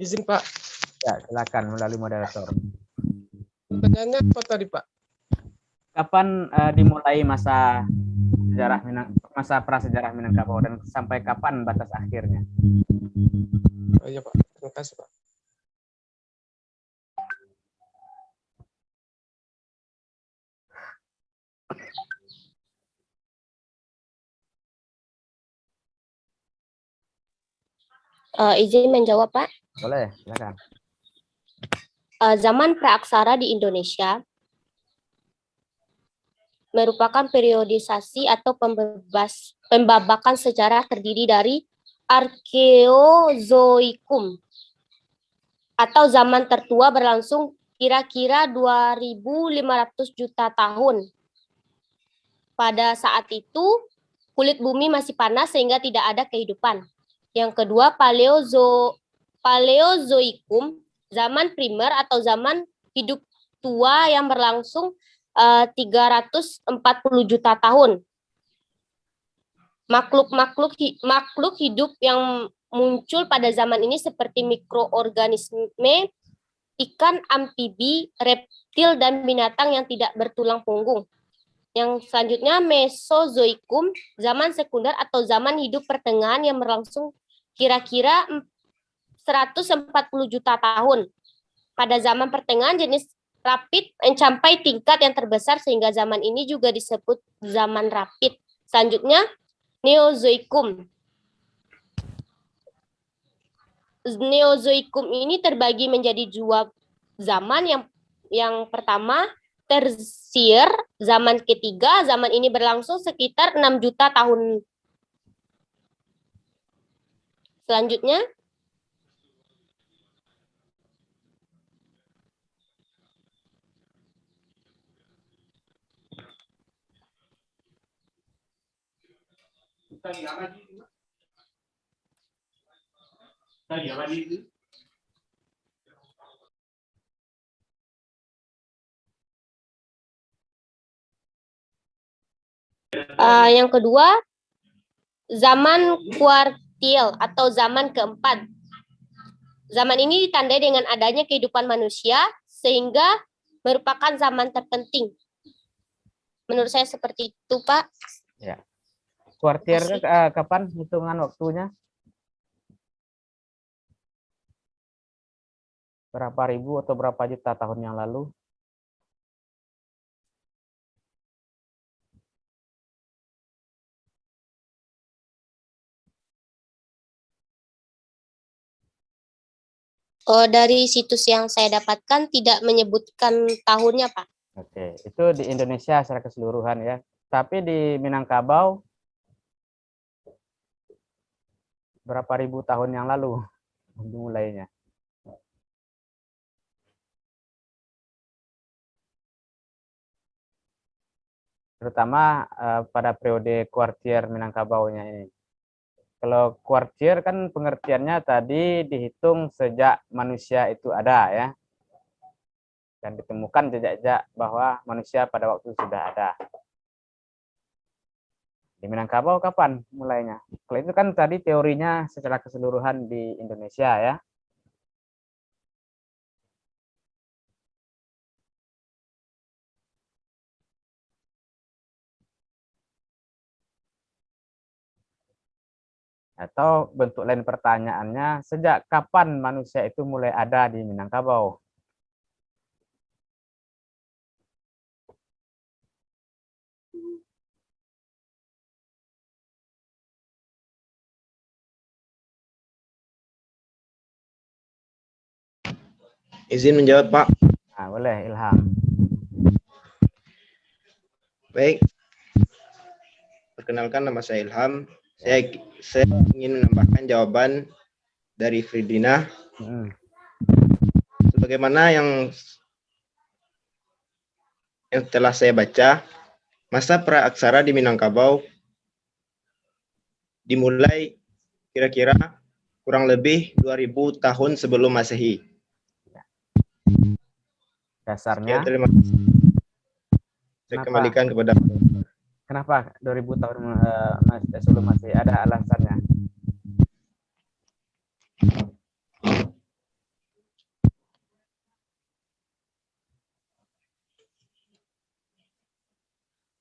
Izin Pak, Ya, silakan melalui moderator. pertanyaannya apa tadi Pak? Kapan dimulai masa prasejarah Minangkabau dan sampai kapan batas akhirnya? Oh iya Pak, terima kasih Pak. Izin menjawab Pak. Boleh, silakan. Zaman praaksara di Indonesia merupakan periodisasi atau pembabakan sejarah terdiri dari Arkeozoikum atau zaman tertua berlangsung kira-kira 2.500 juta tahun. Pada saat itu, kulit bumi masih panas sehingga tidak ada kehidupan. Yang kedua, Paleozoikum, zaman primer atau zaman hidup tua yang berlangsung 340 juta tahun. Makhluk hidup yang muncul pada zaman ini seperti mikroorganisme, ikan, amfibi, reptil, dan binatang yang tidak bertulang punggung. Yang selanjutnya Mesozoikum, zaman sekunder atau zaman hidup pertengahan yang berlangsung kira-kira 140 juta tahun. Pada zaman pertengahan jenis rapid mencapai tingkat yang terbesar sehingga zaman ini juga disebut zaman rapid. Selanjutnya Neozoikum. Neozoikum ini terbagi menjadi dua zaman. Yang pertama Tersier, zaman ketiga. Zaman ini berlangsung sekitar 6 juta tahun. Selanjutnya yang kedua, zaman kuartil atau zaman keempat. Zaman ini ditandai dengan adanya kehidupan manusia, sehingga merupakan zaman terpenting. Menurut saya seperti itu, Pak. Ya. Kuartir kapan hitungan waktunya? Berapa ribu atau berapa juta tahun yang lalu? Dari situs yang saya dapatkan tidak menyebutkan tahunnya, Pak. Oke, itu di Indonesia secara keseluruhan ya. Tapi di Minangkabau berapa ribu tahun yang lalu dimulainya? Terutama pada periode kuartir Minangkabau-nya ini. Kalau kuartir kan pengertiannya tadi dihitung sejak manusia itu ada ya. Dan ditemukan jejak-jejak bahwa manusia pada waktu itu sudah ada. Di Minangkabau kapan mulainya? Kalau itu kan tadi teorinya secara keseluruhan di Indonesia ya. Atau bentuk lain pertanyaannya, sejak kapan manusia itu mulai ada di Minangkabau? Izin menjawab, Pak. Nah, boleh Ilham. Baik. Perkenalkan, nama saya Ilham. Saya ingin menambahkan jawaban dari Fridina. Sebagaimana yang telah saya baca, masa praaksara di Minangkabau dimulai kira-kira kurang lebih 2000 tahun sebelum Masehi. Dasarnya. Ya, terima kasih. Saya kembalikan kepada. Kenapa 2000 tahun sebelum Masehi? Ada alasannya.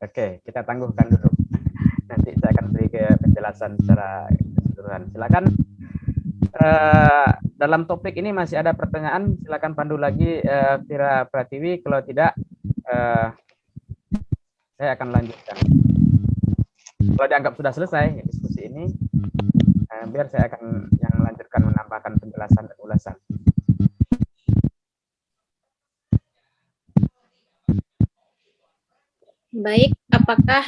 Oke, kita tangguhkan dulu. Nanti saya akan beri penjelasan secara keseluruhan. Silakan. Dalam topik ini masih ada pertanyaan. Silakan pandu lagi, Vira Pratiwi. Kalau tidak, saya akan lanjutkan. Kalau dianggap sudah selesai diskusi ini, biar saya akan yang lanjutkan menambahkan penjelasan dan ulasan. Baik, apakah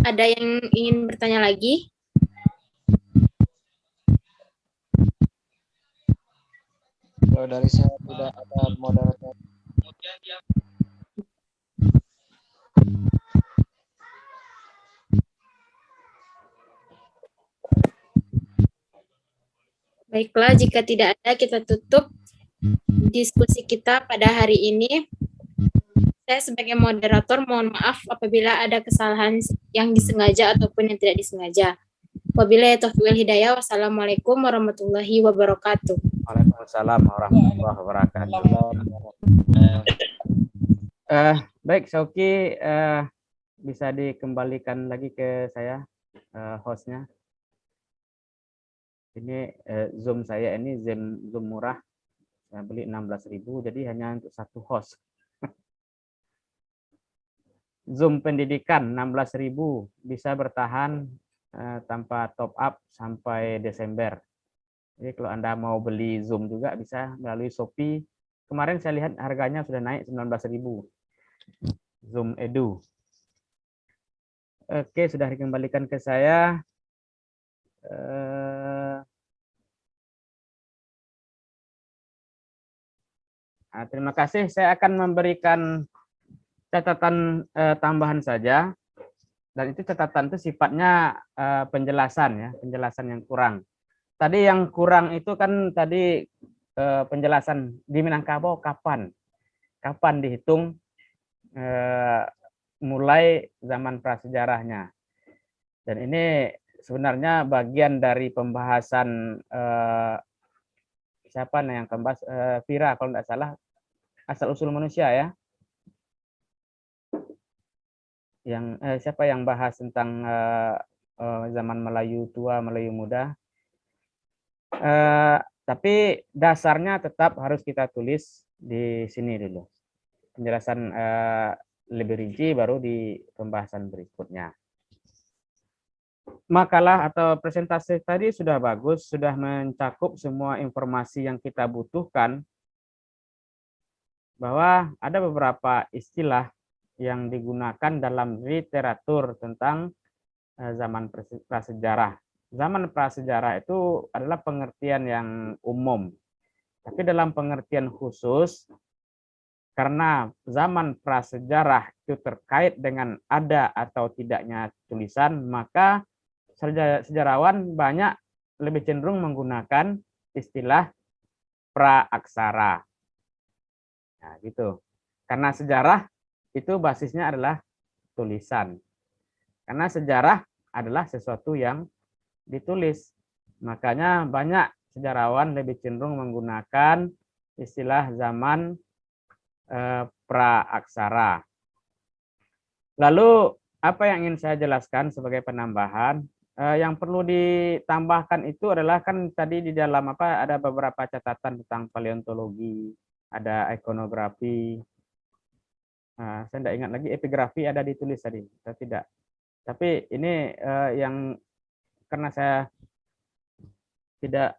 ada yang ingin bertanya lagi? Kalau dari saya tidak ada moderator. Baiklah, jika tidak ada, kita tutup diskusi kita pada hari ini. Saya sebagai moderator mohon maaf apabila ada kesalahan yang disengaja ataupun yang tidak disengaja. Wabillahi taufiq wal hidayah. Wassalamualaikum warahmatullahi wabarakatuh. Waalaikumsalam warahmatullahi wabarakatuh. Baik, Syauki, bisa dikembalikan lagi ke saya, hostnya. Ini Zoom saya ini Zoom murah, saya beli 16.000, jadi hanya untuk satu host. Zoom pendidikan 16.000 bisa bertahan tanpa top up sampai Desember. Jadi kalau Anda mau beli Zoom juga bisa melalui Shopee. Kemarin saya lihat harganya sudah naik 19.000. Zoom Edu. Oke, sudah dikembalikan ke saya. Terima kasih. Saya akan memberikan catatan tambahan saja. Dan itu catatan itu sifatnya penjelasan ya, penjelasan yang kurang. Tadi yang kurang itu kan tadi penjelasan di Minangkabau kapan dihitung mulai zaman prasejarahnya. Dan ini sebenarnya bagian dari pembahasan siapa yang kembas Vira kalau tidak salah, asal usul manusia ya. Yang siapa yang bahas tentang zaman Melayu tua, Melayu muda. Tapi dasarnya tetap harus kita tulis di sini dulu. Penjelasan lebih rinci baru di pembahasan berikutnya. Makalah atau presentasi tadi sudah bagus, sudah mencakup semua informasi yang kita butuhkan, bahwa ada beberapa istilah yang digunakan dalam literatur tentang zaman prasejarah. Zaman prasejarah itu adalah pengertian yang umum, tapi dalam pengertian khusus, karena zaman prasejarah itu terkait dengan ada atau tidaknya tulisan, maka sejarawan banyak lebih cenderung menggunakan istilah praaksara. Nah, gitu. Karena sejarah itu basisnya adalah tulisan. Karena sejarah adalah sesuatu yang ditulis. Makanya banyak sejarawan lebih cenderung menggunakan istilah zaman praaksara. Lalu apa yang ingin saya jelaskan sebagai penambahan? Yang perlu ditambahkan itu adalah kan tadi di dalam ada beberapa catatan tentang paleontologi, ada ikonografi. Saya tidak ingat lagi epigrafi ada ditulis tadi, atau tidak. Tapi ini yang karena saya tidak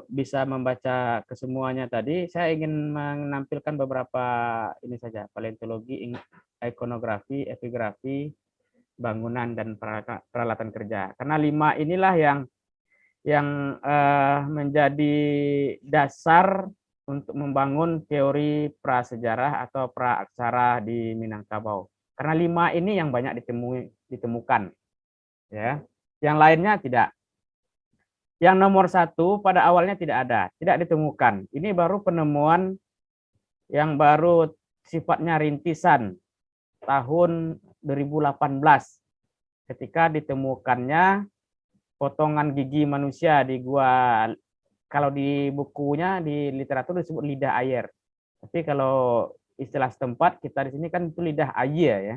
bisa membaca kesemuanya tadi, saya ingin menampilkan beberapa ini saja, paleontologi, ikonografi, epigrafi, bangunan dan peralatan kerja. Karena 5 inilah yang menjadi dasar untuk membangun teori prasejarah atau praaksara di Minangkabau. Karena 5 ini yang banyak ditemukan, ya. Yang lainnya tidak. Yang nomor 1 pada awalnya tidak ada, tidak ditemukan. Ini baru penemuan yang baru sifatnya rintisan tahun 2018 ketika ditemukannya potongan gigi manusia di gua, kalau di bukunya di literatur disebut lidah air. Tapi kalau istilah setempat kita di sini kan itu lidah air ya.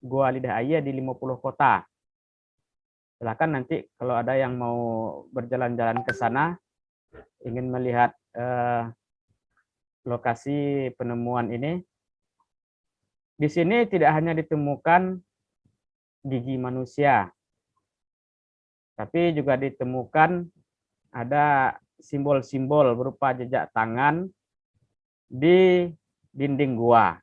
Gua lidah air di 50 kota. Silakan nanti kalau ada yang mau berjalan-jalan ke sana ingin melihat lokasi penemuan ini. Di sini tidak hanya ditemukan gigi manusia, tapi juga ditemukan ada simbol-simbol berupa jejak tangan di dinding gua.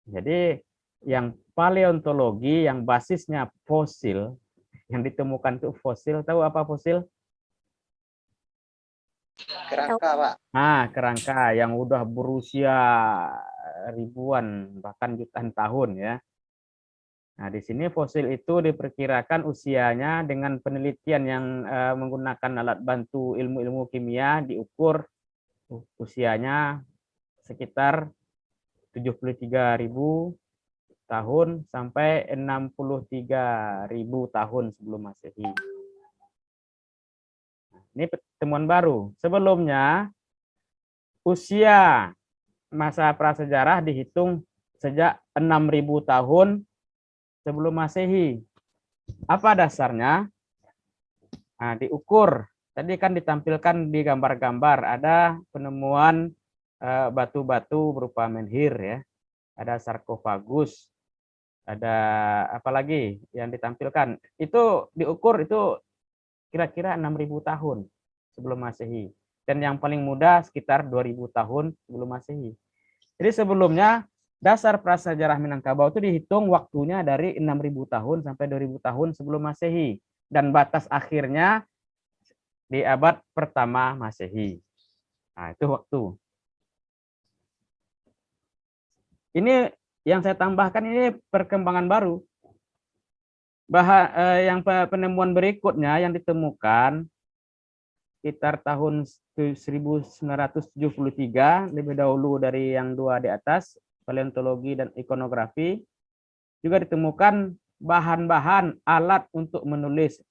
Jadi yang paleontologi yang basisnya fosil, yang ditemukan itu fosil, tahu apa fosil? Kerangka, Pak. Nah, kerangka yang udah berusia ribuan bahkan jutaan tahun ya. Nah, di sini fosil itu diperkirakan usianya dengan penelitian yang menggunakan alat bantu ilmu-ilmu kimia diukur usianya sekitar 73.000 tahun sampai 63.000 tahun sebelum Masehi. Ini temuan baru. Sebelumnya usia masa prasejarah dihitung sejak 6.000 tahun sebelum Masehi. Apa dasarnya? Nah, diukur. Tadi kan ditampilkan di gambar-gambar ada penemuan batu-batu berupa menhir ya. Ada sarkofagus. Ada apa lagi yang ditampilkan? Itu diukur itu kira-kira 6.000 tahun sebelum Masehi. Dan yang paling muda sekitar 2.000 tahun sebelum Masehi. Jadi sebelumnya dasar prasejarah Minangkabau itu dihitung waktunya dari 6.000 tahun sampai 2.000 tahun sebelum Masehi. Dan batas akhirnya di abad pertama Masehi. Nah, itu waktu. Ini yang saya tambahkan ini perkembangan baru. Yang penemuan berikutnya yang ditemukan sekitar tahun 1973, lebih dahulu dari yang 2 di atas, paleontologi dan ikonografi, juga ditemukan bahan-bahan alat untuk menulis.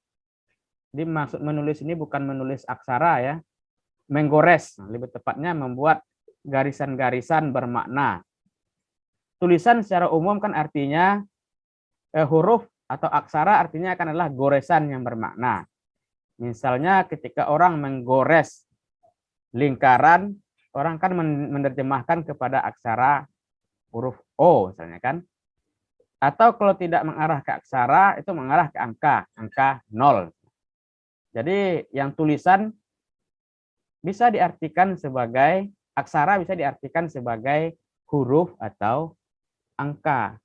Jadi maksud menulis ini bukan menulis aksara ya, menggores, lebih tepatnya membuat garisan-garisan bermakna. Tulisan secara umum kan artinya huruf atau aksara artinya akan adalah goresan yang bermakna. Misalnya ketika orang menggores lingkaran, orang kan menerjemahkan kepada aksara huruf O misalnya kan. Atau kalau tidak mengarah ke aksara, itu mengarah ke angka 0. Jadi yang tulisan bisa diartikan sebagai aksara, bisa diartikan sebagai huruf atau angka.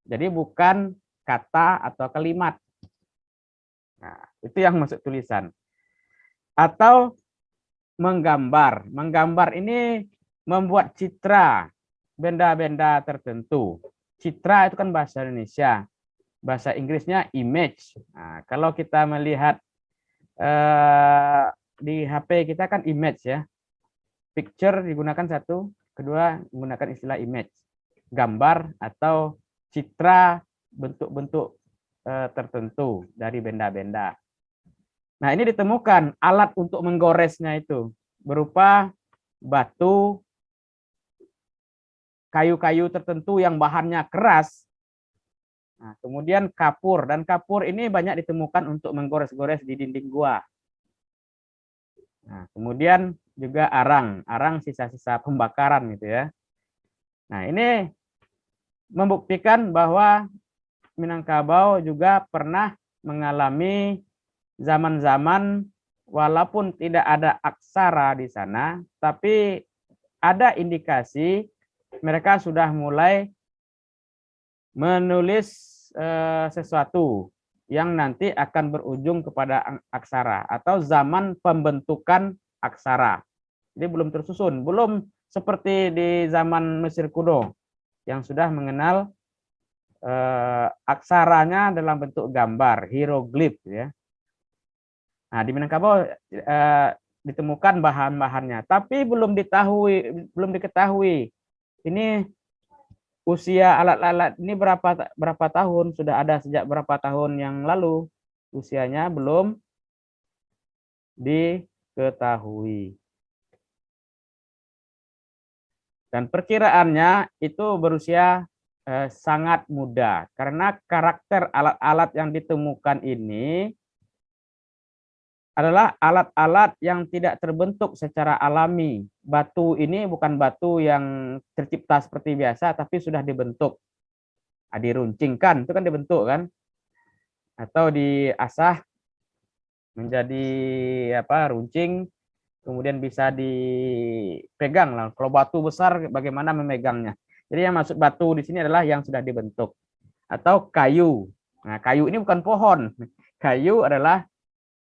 Jadi bukan kata atau kalimat. Nah, itu yang maksud tulisan. Atau menggambar. Menggambar ini membuat citra benda-benda tertentu. Citra itu kan bahasa Indonesia. Bahasa Inggrisnya image. Nah, kalau kita melihat di HP kita kan image ya. Picture digunakan satu, kedua menggunakan istilah image. Gambar atau citra bentuk-bentuk tertentu dari benda-benda. Nah, ini ditemukan alat untuk menggoresnya itu berupa batu, kayu-kayu tertentu yang bahannya keras. Nah, kemudian kapur, dan kapur ini banyak ditemukan untuk menggores-gores di dinding gua. Nah, kemudian juga arang sisa-sisa pembakaran gitu ya. Nah, ini membuktikan bahwa Minangkabau juga pernah mengalami zaman-zaman walaupun tidak ada aksara di sana, tapi ada indikasi mereka sudah mulai menulis sesuatu yang nanti akan berujung kepada aksara atau zaman pembentukan aksara. Jadi belum tersusun, belum seperti di zaman Mesir kuno yang sudah mengenal aksaranya dalam bentuk gambar, hieroglif ya. Nah, di Minangkabau ditemukan bahan-bahannya, tapi belum diketahui ini usia alat-alat ini berapa tahun, sudah ada sejak berapa tahun yang lalu, usianya belum diketahui. Dan perkiraannya itu berusia sangat muda, karena karakter alat-alat yang ditemukan ini adalah alat-alat yang tidak terbentuk secara alami. Batu ini bukan batu yang tercipta seperti biasa, tapi sudah dibentuk. Diruncingkan, itu kan dibentuk kan? Atau diasah menjadi runcing, kemudian bisa dipegang lah. Kalau batu besar, bagaimana memegangnya? Jadi yang maksud batu di sini adalah yang sudah dibentuk. Atau kayu. Nah, kayu ini bukan pohon. Kayu adalah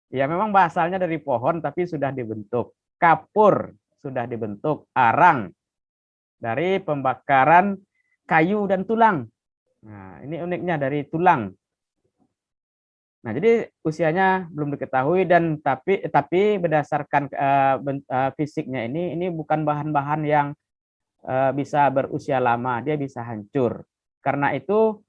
ya memang bahasalnya dari pohon tapi sudah dibentuk. Kapur sudah dibentuk. Arang dari pembakaran kayu dan tulang. Nah, ini uniknya dari tulang. Nah, jadi usianya belum diketahui dan tapi berdasarkan fisiknya ini bukan bahan-bahan yang bisa berusia lama, dia bisa hancur. Karena itu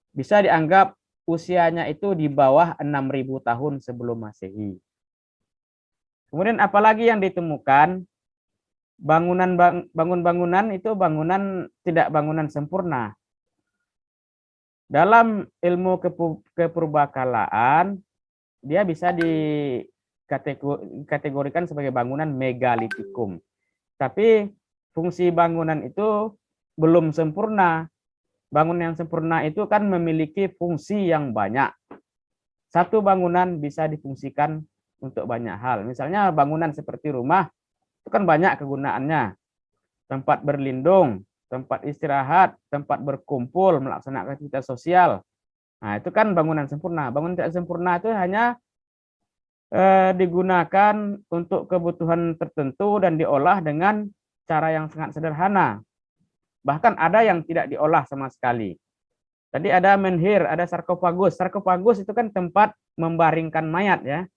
bisa dianggap usianya itu di bawah 6.000 tahun sebelum Masehi. Kemudian apalagi yang ditemukan, bangunan itu tidak bangunan sempurna. Dalam ilmu kepurbakalaan, dia bisa dikategorikan sebagai bangunan megalitikum. Tapi fungsi bangunan itu belum sempurna. Bangunan yang sempurna itu kan memiliki fungsi yang banyak. Satu bangunan bisa difungsikan untuk banyak hal. Misalnya bangunan seperti rumah, itu kan banyak kegunaannya. Tempat berlindung, tempat istirahat, tempat berkumpul, melaksanakan aktivitas sosial. Nah, itu kan bangunan sempurna. Bangunan tidak sempurna itu hanya digunakan untuk kebutuhan tertentu dan diolah dengan cara yang sangat sederhana. Bahkan ada yang tidak diolah sama sekali. Tadi ada menhir, ada sarkofagus. Sarkofagus itu kan tempat membaringkan mayat ya,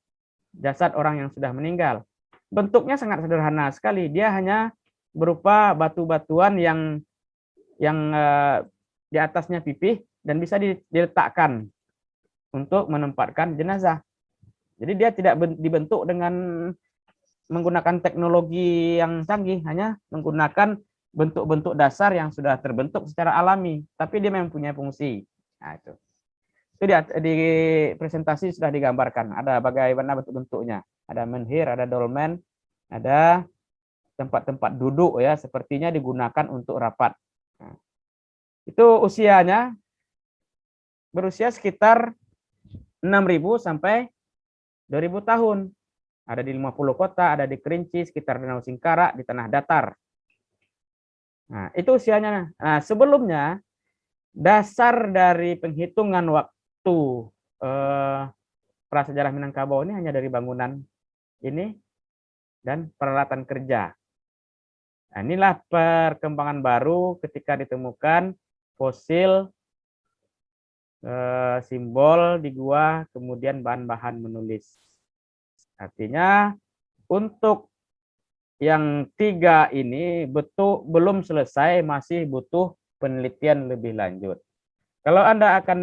jasad orang yang sudah meninggal. Bentuknya sangat sederhana sekali. Dia hanya berupa batu-batuan yang di atasnya pipih dan bisa diletakkan untuk menempatkan jenazah. Jadi dia tidak dibentuk dengan menggunakan teknologi yang canggih, hanya menggunakan bentuk-bentuk dasar yang sudah terbentuk secara alami, tapi dia mempunyai fungsi. Nah, itu di presentasi sudah digambarkan. Ada bagaimana bentuk-bentuknya. Ada menhir, ada dolmen, ada tempat-tempat duduk ya, sepertinya digunakan untuk rapat. Nah, itu usianya berusia sekitar 6.000 sampai 2.000 tahun. Ada di 50 kota, ada di Kerinci, sekitar Danau Singkarak, di tanah datar. Nah, itu usianya. Nah, sebelumnya dasar dari penghitungan waktu prasejarah Minangkabau ini hanya dari bangunan ini dan peralatan kerja. Nah, inilah perkembangan baru ketika ditemukan fosil simbol di gua, kemudian bahan-bahan menulis. Artinya untuk yang 3 ini belum selesai, masih butuh penelitian lebih lanjut. Kalau Anda akan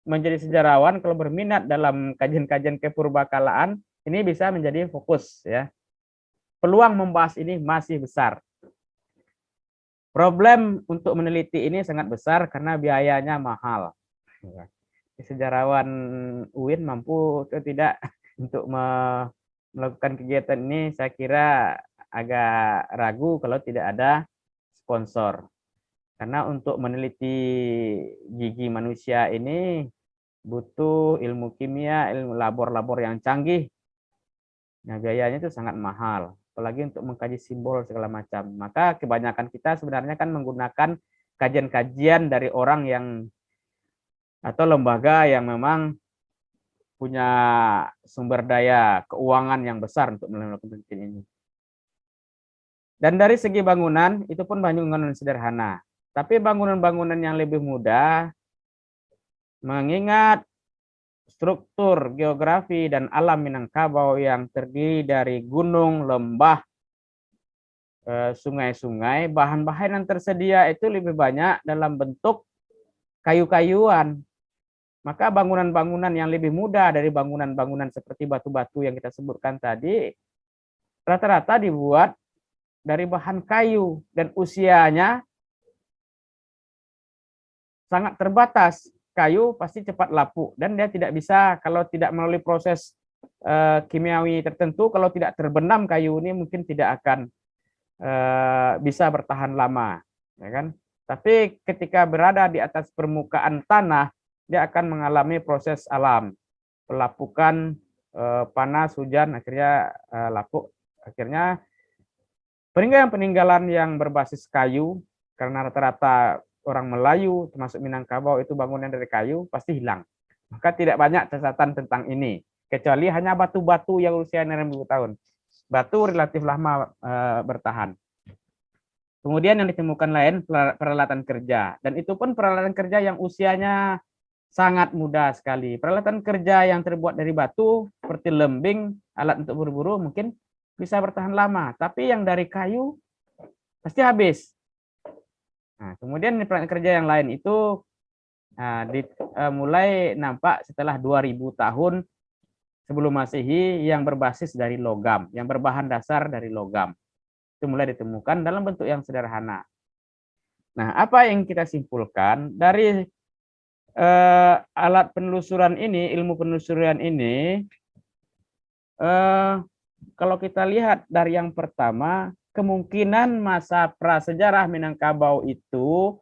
menjadi sejarawan, kalau berminat dalam kajian-kajian kepurbakalaan, ini bisa menjadi fokus ya. Peluang membahas ini masih besar. Problem untuk meneliti ini sangat besar karena biayanya mahal. Sejarawan UIN mampu atau tidak untuk melakukan kegiatan ini, saya kira agak ragu kalau tidak ada sponsor. Karena untuk meneliti gigi manusia ini butuh ilmu kimia, ilmu labor-labor yang canggih. Nah, biayanya itu sangat mahal, apalagi untuk mengkaji simbol segala macam. Maka kebanyakan kita sebenarnya kan menggunakan kajian-kajian dari orang yang atau lembaga yang memang punya sumber daya keuangan yang besar untuk melakukan penelitian ini. Dan dari segi bangunan, itu pun bangunan sederhana. Tapi bangunan-bangunan yang lebih mudah, mengingat struktur geografi dan alam Minangkabau yang terdiri dari gunung, lembah, sungai-sungai, bahan-bahan yang tersedia itu lebih banyak dalam bentuk kayu-kayuan. Maka bangunan-bangunan yang lebih mudah dari bangunan-bangunan seperti batu-batu yang kita sebutkan tadi, rata-rata dibuat dari bahan kayu dan usianya sangat terbatas. Kayu pasti cepat lapuk dan dia tidak bisa kalau tidak melalui proses kimiawi tertentu, kalau tidak terbenam kayu ini mungkin tidak akan bisa bertahan lama, ya kan? Tapi ketika berada di atas permukaan tanah, dia akan mengalami proses alam, pelapukan, panas, hujan, akhirnya lapuk. Akhirnya peninggalan-peninggalan yang berbasis kayu, karena rata-rata orang Melayu, termasuk Minangkabau itu bangunan dari kayu, pasti hilang. Maka tidak banyak catatan tentang ini, kecuali hanya batu-batu yang usianya 6.000 tahun. Batu relatif lama bertahan. Kemudian yang ditemukan lain peralatan kerja, dan itu pun peralatan kerja yang usianya sangat muda sekali. Peralatan kerja yang terbuat dari batu, seperti lembing, alat untuk berburu mungkin bisa bertahan lama, tapi yang dari kayu pasti habis. Nah, kemudian peralatan kerja yang lain itu mulai nampak setelah 2000 tahun sebelum Masehi yang berbasis dari logam, yang berbahan dasar dari logam. Itu mulai ditemukan dalam bentuk yang sederhana. Nah, apa yang kita simpulkan dari alat penelusuran ini, ilmu penelusuran ini, kalau kita lihat dari yang pertama, kemungkinan masa prasejarah Minangkabau itu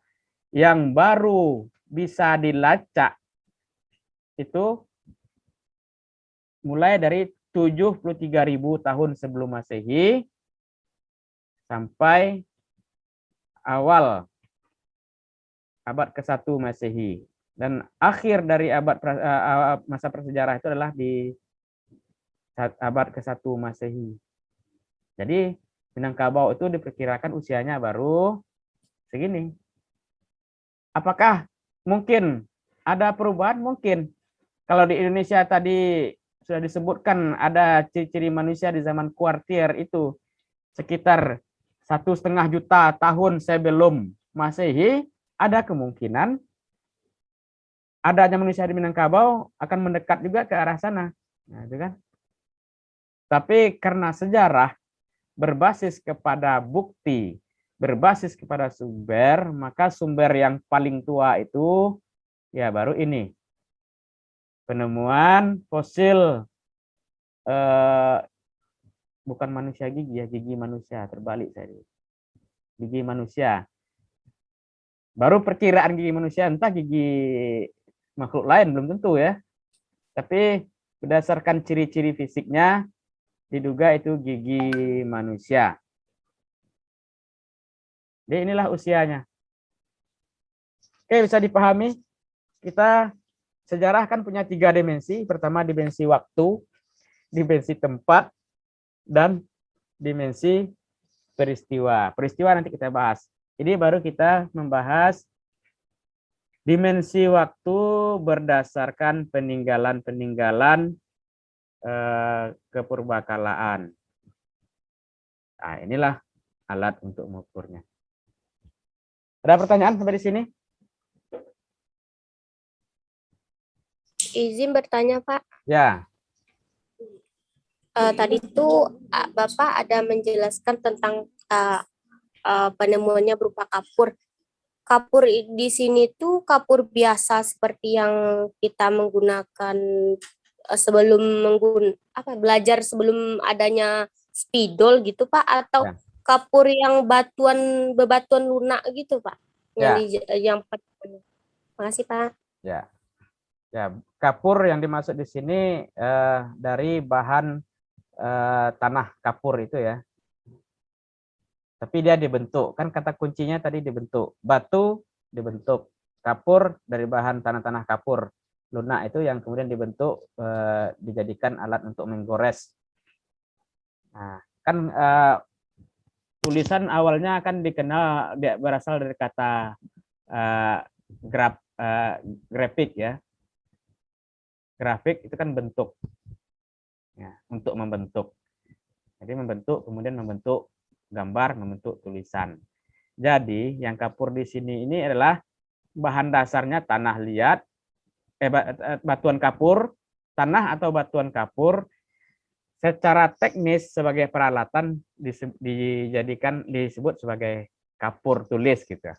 yang baru bisa dilacak itu mulai dari 73.000 tahun sebelum Masehi sampai awal abad ke-1 Masehi. Dan akhir dari masa prasejarah itu adalah di abad ke-1 Masehi. Jadi Minangkabau itu diperkirakan usianya baru segini. Apakah mungkin ada perubahan? Mungkin. Kalau di Indonesia tadi sudah disebutkan ada ciri-ciri manusia di zaman kuartir itu sekitar 1,5 juta tahun sebelum Masehi, ada kemungkinan adanya manusia di Minangkabau akan mendekat juga ke arah sana. Nah, itu kan. Tapi karena sejarah berbasis kepada bukti, berbasis kepada sumber, maka sumber yang paling tua itu ya baru ini. Penemuan fosil bukan manusia gigi ya, gigi manusia, terbalik tadi. Gigi manusia. Baru perkiraan gigi manusia, entah gigi makhluk lain belum tentu ya. Tapi berdasarkan ciri-ciri fisiknya diduga itu gigi manusia. Jadi inilah usianya. Oke, bisa dipahami. Kita sejarah kan punya 3 dimensi. Pertama dimensi waktu, dimensi tempat, dan dimensi peristiwa. Peristiwa nanti kita bahas. Ini baru kita membahas dimensi waktu berdasarkan peninggalan-peninggalan kepurbakalaan. Nah, inilah alat untuk mengukurnya. Ada pertanyaan sampai di sini? Izin bertanya, Pak. Ya. Tadi itu Bapak ada menjelaskan tentang penemuannya berupa kapur. Kapur di sini tuh kapur biasa seperti yang kita menggunakan sebelum belajar sebelum adanya spidol gitu Pak, atau Ya. kapur yang bebatuan lunak gitu Pak. Ya. Yang Makasih Pak. Ya. Ya, kapur yang dimaksud di sini dari bahan tanah kapur itu ya. Tapi dia dibentuk, kan kata kuncinya tadi dibentuk. Batu dibentuk, kapur dari bahan tanah-tanah kapur. Lunak itu yang kemudian dibentuk dijadikan alat untuk menggores. Nah, kan tulisan awalnya kan dikenal dia berasal dari kata grafik ya. Grafik itu kan bentuk, ya, untuk membentuk. Jadi membentuk, kemudian membentuk gambar, membentuk tulisan. Jadi yang kapur di sini ini adalah bahan dasarnya tanah liat, batuan kapur, tanah atau batuan kapur. Secara teknis sebagai peralatan disebut sebagai kapur tulis gitu.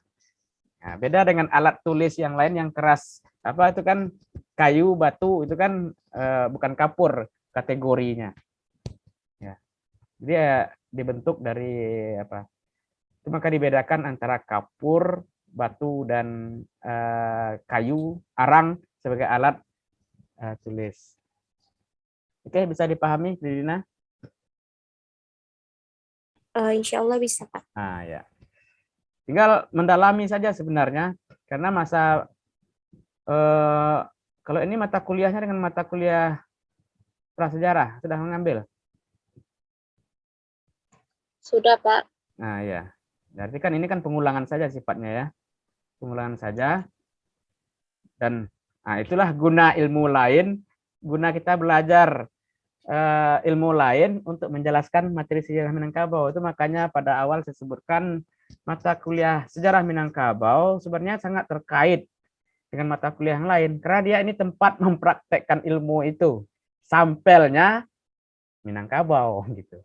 Nah, beda dengan alat tulis yang lain yang keras, apa itu kan kayu, batu, itu kan bukan kapur kategorinya. Ya. Jadi dibentuk dari apa? Itu maka dibedakan antara kapur, batu dan kayu, arang sebagai alat tulis. Oke, bisa dipahami, Dina? Insya Allah bisa, Pak. Nah, ya. Tinggal mendalami saja sebenarnya, karena masa kalau ini mata kuliahnya dengan mata kuliah prasejarah sudah mengambil. Sudah, Pak. Nah, ya. Berarti kan ini kan pengulangan saja sifatnya ya, pengulangan saja. Dan itulah guna ilmu lain, guna kita belajar ilmu lain untuk menjelaskan materi sejarah Minangkabau. Itu makanya pada awal saya sebutkan mata kuliah sejarah Minangkabau sebenarnya sangat terkait dengan mata kuliah yang lain, karena dia ini tempat mempraktekkan ilmu itu, sampelnya Minangkabau gitu.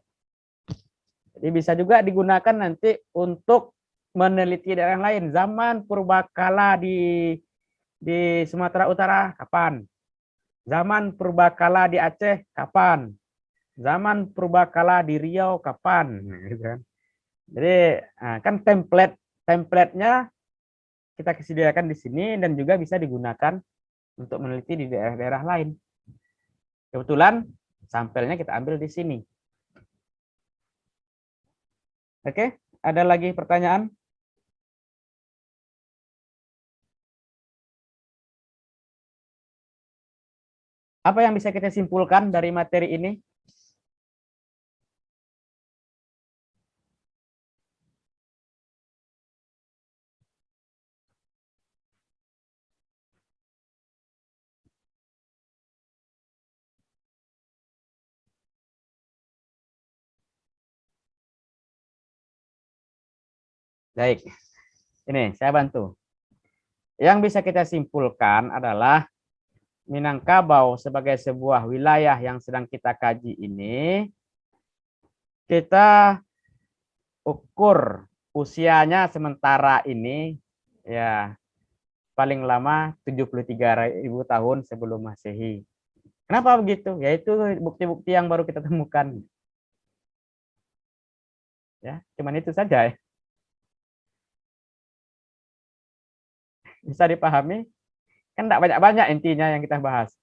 Jadi bisa juga digunakan nanti untuk meneliti daerah lain. Zaman purbakala di Sumatera Utara kapan? Zaman purbakala di Aceh kapan? Zaman purbakala di Riau kapan? Gitu kan. Jadi kan template-nya kita sediakan di sini dan juga bisa digunakan untuk meneliti di daerah-daerah lain. Kebetulan sampelnya kita ambil di sini. Oke, ada lagi pertanyaan? Apa yang bisa kita simpulkan dari materi ini? Baik, ini saya bantu. Yang bisa kita simpulkan adalah Minangkabau sebagai sebuah wilayah yang sedang kita kaji ini, kita ukur usianya sementara ini ya paling lama 73.000 tahun sebelum Masehi. Kenapa begitu? Yaitu bukti-bukti yang baru kita temukan. Ya, cuman itu saja ya. Bisa dipahami? Kan tidak banyak-banyak intinya yang kita bahas.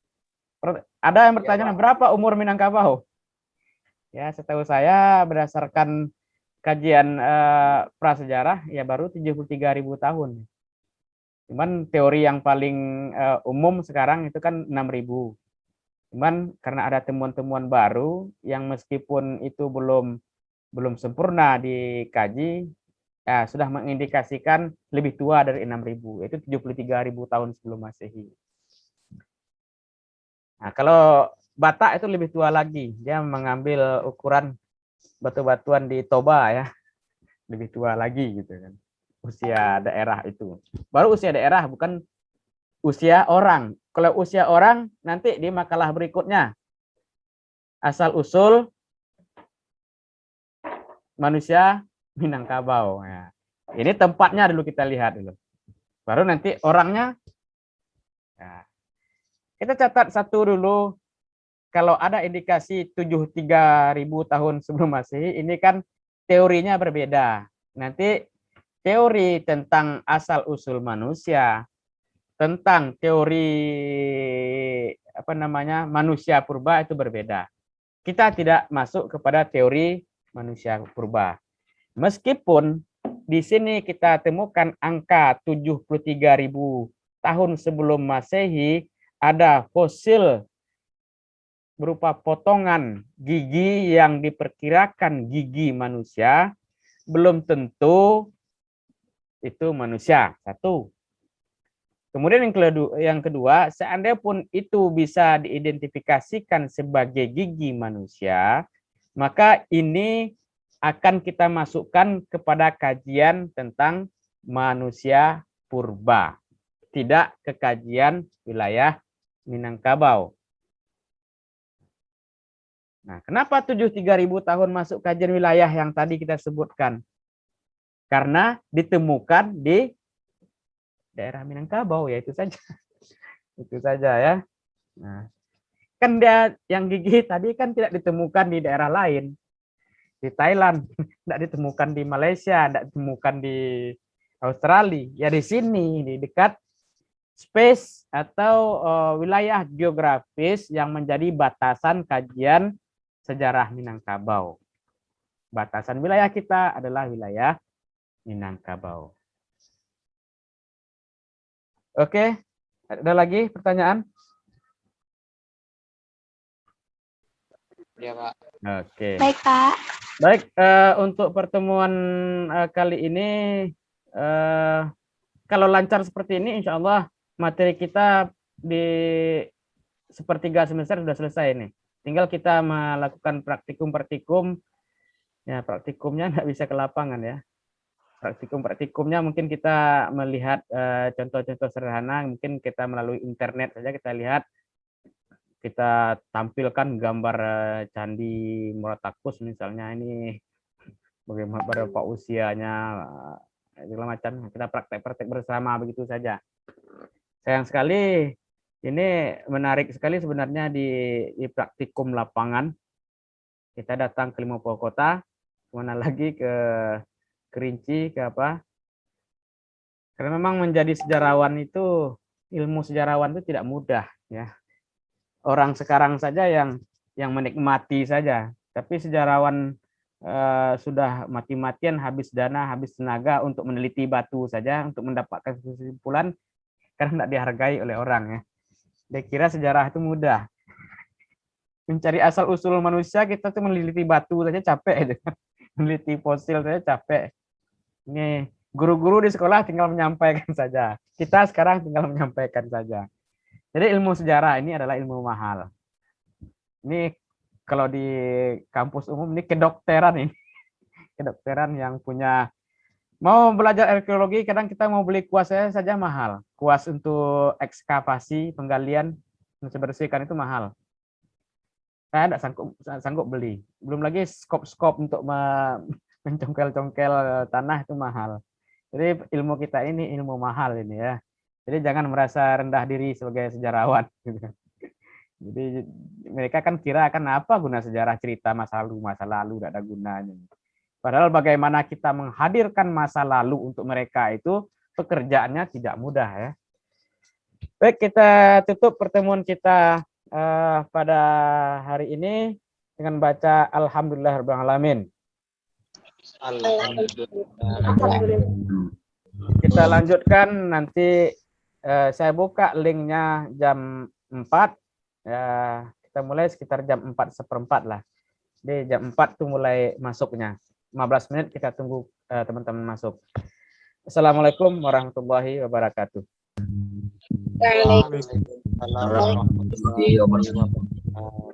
Ada yang bertanya, berapa umur Minangkabau? Ya, setahu saya berdasarkan kajian prasejarah ya baru 73.000 tahun. Cuman teori yang paling umum sekarang itu kan 6.000. Cuman karena ada temuan-temuan baru yang meskipun itu belum sempurna dikaji, ya, sudah mengindikasikan lebih tua dari 6.000, yaitu 73.000 tahun sebelum Masehi. Nah, kalau Batak itu lebih tua lagi, dia mengambil ukuran batu-batuan di Toba ya, lebih tua lagi gitu kan, usia daerah itu. Baru usia daerah, bukan usia orang. Kalau usia orang nanti di makalah berikutnya, asal usul manusia Minangkabau. Ya. Ini tempatnya dulu kita lihat dulu. Baru nanti orangnya. Ya. Kita catat satu dulu. Kalau ada indikasi 73.000 tahun sebelum Masehi, ini kan teorinya berbeda. Nanti teori tentang asal usul manusia tentang teori apa namanya manusia purba itu berbeda. Kita tidak masuk kepada teori manusia purba. Meskipun di sini kita temukan angka 73.000 tahun sebelum Masehi ada fosil berupa potongan gigi yang diperkirakan gigi manusia, belum tentu itu manusia. Satu. Kemudian yang kedua, seandainya pun itu bisa diidentifikasikan sebagai gigi manusia, maka ini akan kita masukkan kepada kajian tentang manusia purba, tidak ke kajian wilayah Minangkabau. Nah, kenapa 73.000 tahun masuk kajian wilayah yang tadi kita sebutkan? Karena ditemukan di daerah Minangkabau, ya itu saja. Itu saja ya. Nah, kan dia yang gigi tadi kan tidak ditemukan di daerah lain. Di Thailand, tidak ditemukan di Malaysia, tidak ditemukan di Australia. Ya di sini, di dekat space atau wilayah geografis yang menjadi batasan kajian sejarah Minangkabau. Batasan wilayah kita adalah wilayah Minangkabau. Oke, ada lagi pertanyaan? Ya, Pak. Oke. Baik, Pak. Baik, untuk pertemuan kali ini, kalau lancar seperti ini, insya Allah materi kita di sepertiga semester sudah selesai nih. Tinggal kita melakukan praktikum-praktikum. Ya, praktikumnya nggak bisa ke lapangan ya. Praktikum-praktikumnya mungkin kita melihat contoh-contoh sederhana, mungkin kita melalui internet saja kita lihat, kita tampilkan gambar candi Muratakus misalnya, ini bagaimana berapa usianya, segala macam, kita praktek-praktek bersama begitu saja. Sayang sekali, ini menarik sekali sebenarnya di praktikum lapangan. Kita datang ke 50 kota, mana lagi ke Kerinci, ke apa. Karena memang menjadi sejarawan itu, ilmu sejarawan itu tidak mudah ya. Orang sekarang saja yang menikmati saja, tapi sejarawan sudah mati-matian, habis dana, habis tenaga untuk meneliti batu saja, untuk mendapatkan kesimpulan, karena tidak dihargai oleh orang ya. Dia kira sejarah itu mudah. Mencari asal-usul manusia, kita tuh meneliti batu saja capek. Meneliti fosil saja capek. Ini guru-guru di sekolah tinggal menyampaikan saja. Kita sekarang tinggal menyampaikan saja. Jadi ilmu sejarah ini adalah ilmu mahal. Ini kalau di kampus umum ini kedokteran ini. Kedokteran yang punya, mau belajar arkeologi, kadang kita mau beli kuasnya saja mahal. Kuas untuk ekskavasi, penggalian, bersihkan itu mahal. Saya tidak sanggup beli. Belum lagi skop-skop untuk mencongkel-congkel tanah itu mahal. Jadi ilmu kita ini ilmu mahal ini ya. Jadi jangan merasa rendah diri sebagai sejarawan. Jadi mereka kan kira akan apa guna sejarah, cerita masa lalu tidak ada gunanya. Padahal bagaimana kita menghadirkan masa lalu untuk mereka itu pekerjaannya tidak mudah ya. Baik, kita tutup pertemuan kita pada hari ini dengan baca Alhamdulillahirabbil alamin. Kita lanjutkan nanti, saya buka linknya jam 4 ya, kita mulai sekitar jam 4:15 lah. Di jam 4 tuh mulai masuknya, 15 menit kita tunggu teman-teman masuk. Assalamualaikum warahmatullahi wabarakatuh. Waalaikumsalam. Warahmatullahi wabarakatuh.